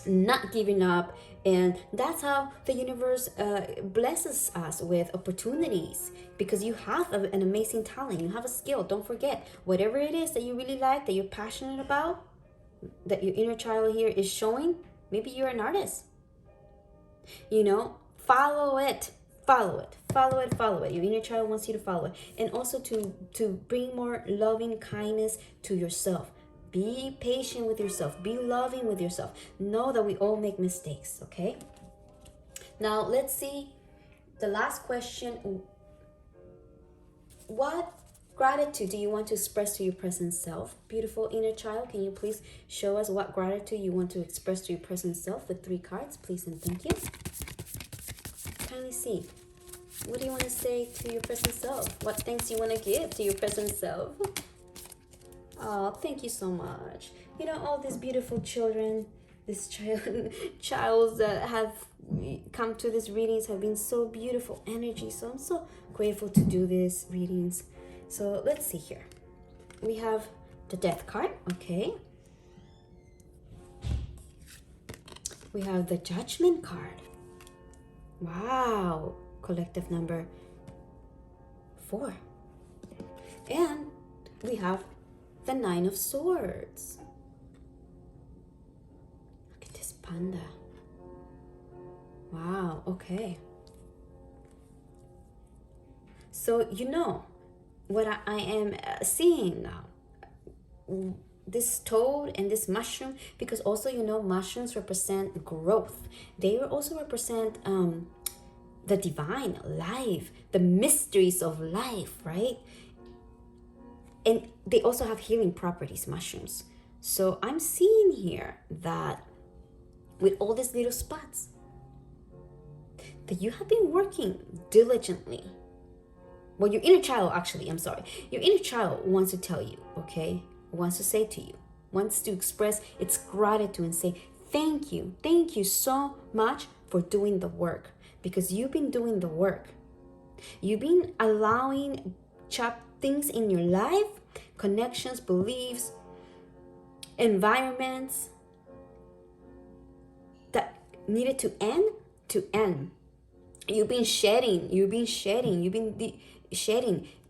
Speaker 1: not giving up. And that's how the universe blesses us with opportunities, because you have an amazing talent. You have a skill. Don't forget, whatever it is that you really like, that you're passionate about, that your inner child here is showing, maybe you're an artist. Follow it. Your inner child wants you to follow it. And also to bring more loving kindness to yourself. Be patient with yourself. Be loving with yourself. Know that we all make mistakes, okay? Now, let's see the last question. What Gratitude do you want to express to your present self? Beautiful inner child, can you please show us what gratitude you want to express to your present self with 3 cards, please and thank you. Kindly see. What do you want to say to your present self? What thanks you want to give to your present self? Oh, thank you so much. You know, all these beautiful children, this childs that have come to these readings have been so beautiful energy. So I'm so grateful to do these readings. So let's see here. We have the Death card, okay. We have the Judgment card. Wow, collective number 4. And we have the 9 of Swords. Look at this panda. Wow, okay. So, you know, what I am seeing now, this toad and this mushroom, because also, you know, mushrooms represent growth. They also represent the divine life, the mysteries of life, right? And they also have healing properties, mushrooms. So I'm seeing here that with all these little spots, that you have been working diligently. Well, your inner child, actually, I'm sorry. Your inner child wants to tell you, okay? Wants to say to you, wants to express its gratitude and say, thank you so much for doing the work. Because you've been doing the work. You've been allowing things in your life, connections, beliefs, environments that needed to end. You've been shedding,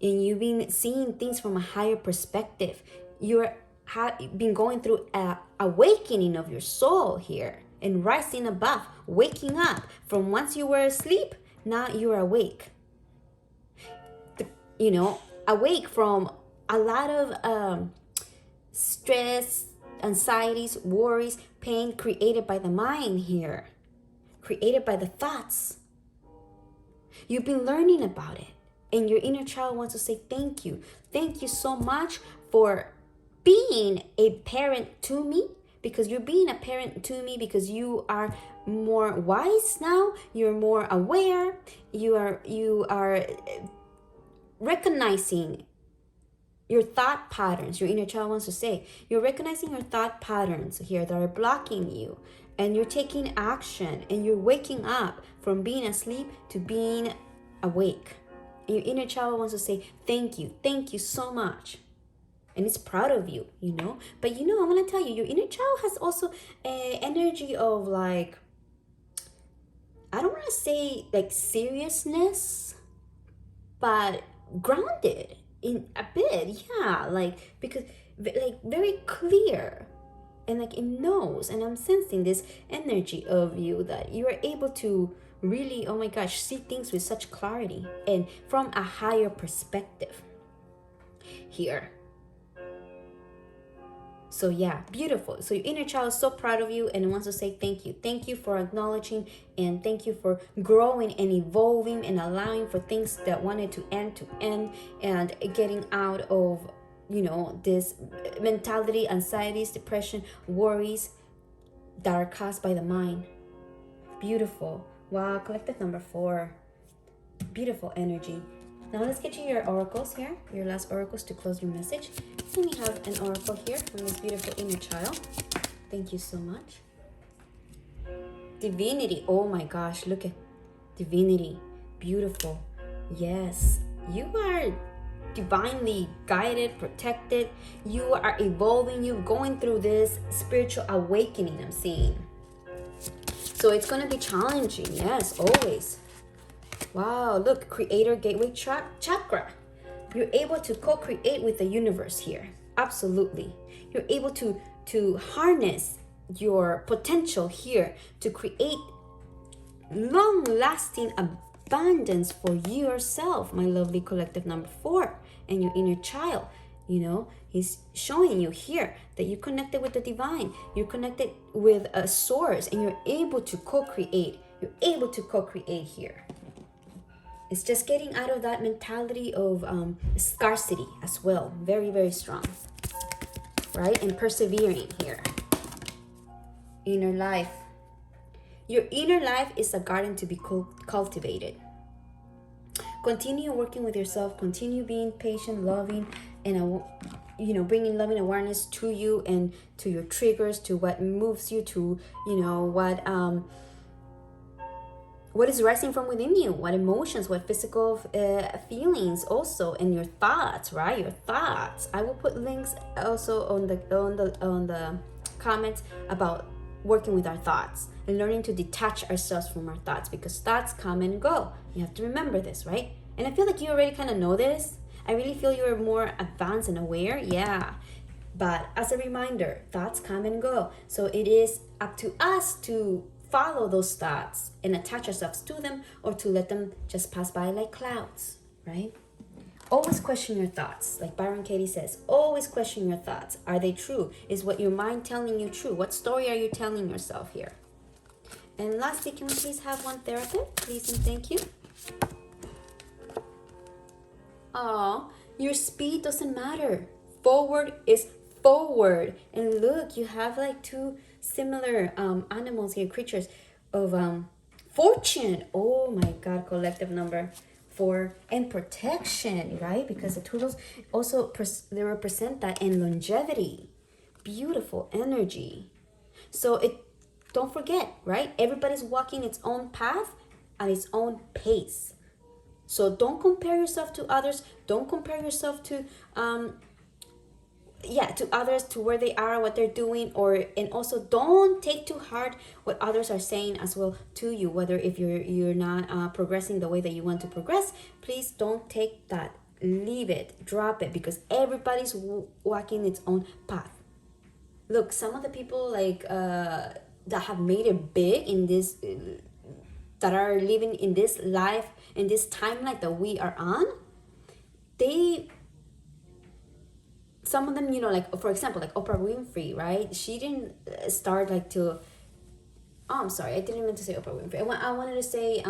Speaker 1: and you've been seeing things from a higher perspective. Have been going through a awakening of your soul here and rising above, waking up from once you were asleep, now you're awake. You know, awake from a lot of stress, anxieties, worries, pain created by the mind here, created by the thoughts. You've been learning about it, and your inner child wants to say thank you. Thank you so much for being a parent to me, because you're being a parent to me because you are more wise now, you're more aware, you are recognizing your thought patterns. Your inner child wants to say, you're recognizing your thought patterns here that are blocking you, and you're taking action, and you're waking up from being asleep to being awake. And your inner child wants to say, thank you so much. And it's proud of you, you know. But you know, I'm going to tell you, your inner child has also an energy of like, I don't want to say like seriousness, but grounded in a bit. Yeah, like, because like very clear. And like it knows, and I'm sensing this energy of you that you are able to really, oh my gosh, see things with such clarity and from a higher perspective here. So yeah, beautiful. So your inner child is so proud of you and wants to say thank you. Thank you for acknowledging, and thank you for growing and evolving and allowing for things that wanted to end and getting out of, you know, this mentality, anxieties, depression, worries that are caused by the mind. Beautiful. Wow, collective number 4. Beautiful energy. Now let's get you your oracles here, your last oracles to close your message. And we have an oracle here from this beautiful inner child. Thank you so much. Divinity. Oh my gosh, look at divinity. Beautiful. Yes, you are divinely guided, protected. You are evolving. You're going through this spiritual awakening, I'm seeing. So it's going to be challenging. Yes, always. Wow, look, creator gateway chakra. You're able to co-create with the universe here. Absolutely. You're able to harness your potential here to create long-lasting abundance for yourself, my lovely collective number 4, and your inner child. You know, he's showing you here that you're connected with the divine. You're connected with a source, and you're able to co-create. You're able to co-create here. It's just getting out of that mentality of scarcity as well. Very, very strong. Right? And persevering here. Inner life. Your inner life is a garden to be cultivated. Continue working with yourself. Continue being patient, loving, and bringing loving awareness to you and to your triggers, to what moves you, to what is rising from within you, what emotions, what physical feelings also, and your thoughts, right? Your thoughts. I will put links also on the comments about working with our thoughts and learning to detach ourselves from our thoughts, because thoughts come and go. You have to remember this, right? And I feel like you already kind of know this. I really feel you're more advanced and aware. Yeah. But as a reminder, thoughts come and go. So it is up to us to follow those thoughts and attach ourselves to them, or to let them just pass by like clouds, right? Always question your thoughts. Like Byron Katie says, always question your thoughts. Are they true? Is what your mind telling you true? What story are you telling yourself here? And lastly, can we please have one therapist? Please and thank you. Oh, your speed doesn't matter. Forward is forward. And look, you have like two similar animals here, creatures of fortune. Oh my God, collective number 4, and protection, right? Because the turtles also they represent that, and longevity, beautiful energy. So don't forget, right? Everybody's walking its own path at its own pace. So don't compare yourself to others. Don't compare yourself to to others, to where they are, what they're doing, and also don't take to heart what others are saying as well to you. Whether if you're not progressing the way that you want to progress, please don't take that. Leave it, drop it, because everybody's walking its own path. Look, some of the people that have made it big in this, that are living in this life, in this timeline that we are on, some of them, like for example, like Oprah Winfrey, right? She didn't start till, I'm sorry, I didn't mean to say Oprah Winfrey. I wanted to say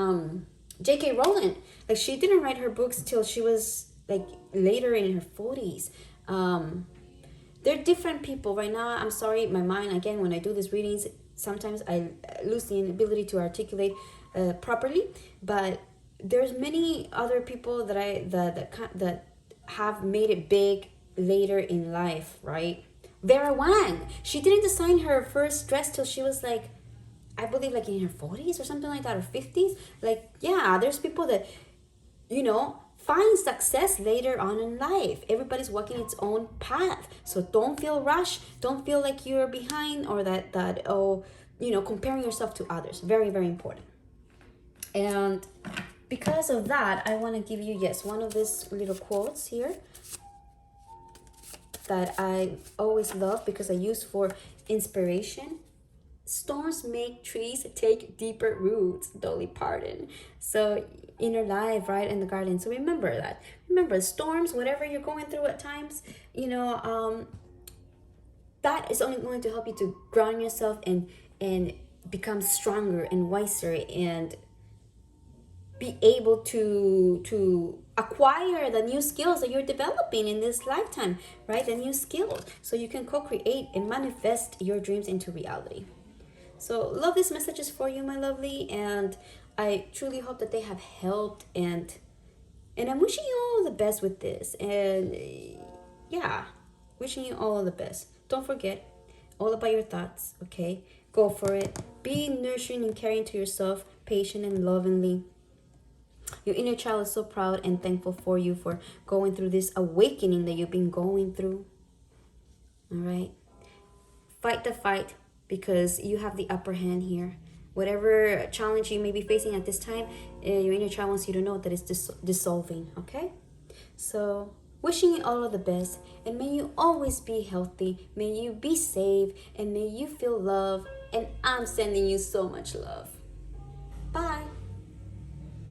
Speaker 1: J.K. Rowling. Like, she didn't write her books till she was like later in her 40s. They're different people. Right now, I'm sorry, my mind, again, when I do these readings, sometimes I lose the ability to articulate properly. But there's many other people that have made it big later in life, right? Vera Wang, she didn't design her first dress till she was like, I believe like in her 40s or something like that, or 50s. Like, yeah, there's people that, find success later on in life. Everybody's walking its own path. So don't feel rushed. Don't feel like you're behind, or that comparing yourself to others. Very, very important. And because of that, I want to give you, one of these little quotes here that I always love, because I use for inspiration. Storms make trees take deeper roots. Dolly Parton. So inner life, right, in the garden. So remember that. Remember, storms, whatever you're going through at times, that is only going to help you to ground yourself and become stronger and wiser, and be able to acquire the new skills that you're developing in this lifetime, right? The new skills, so you can co-create and manifest your dreams into reality. So love these messages for you, my lovely, and I truly hope that they have helped, and I'm wishing you all the best with this, and wishing you all the best. Don't forget, all about your thoughts, okay? Go for it. Be nurturing and caring to yourself, patient and lovingly. Your inner child is so proud and thankful for you for going through this awakening that you've been going through. All right? Fight the fight, because you have the upper hand here. Whatever challenge you may be facing at this time, your inner child wants you to know that it's dissolving, okay? So, wishing you all of the best, and may you always be healthy, may you be safe, and may you feel love, and I'm sending you so much love. Bye.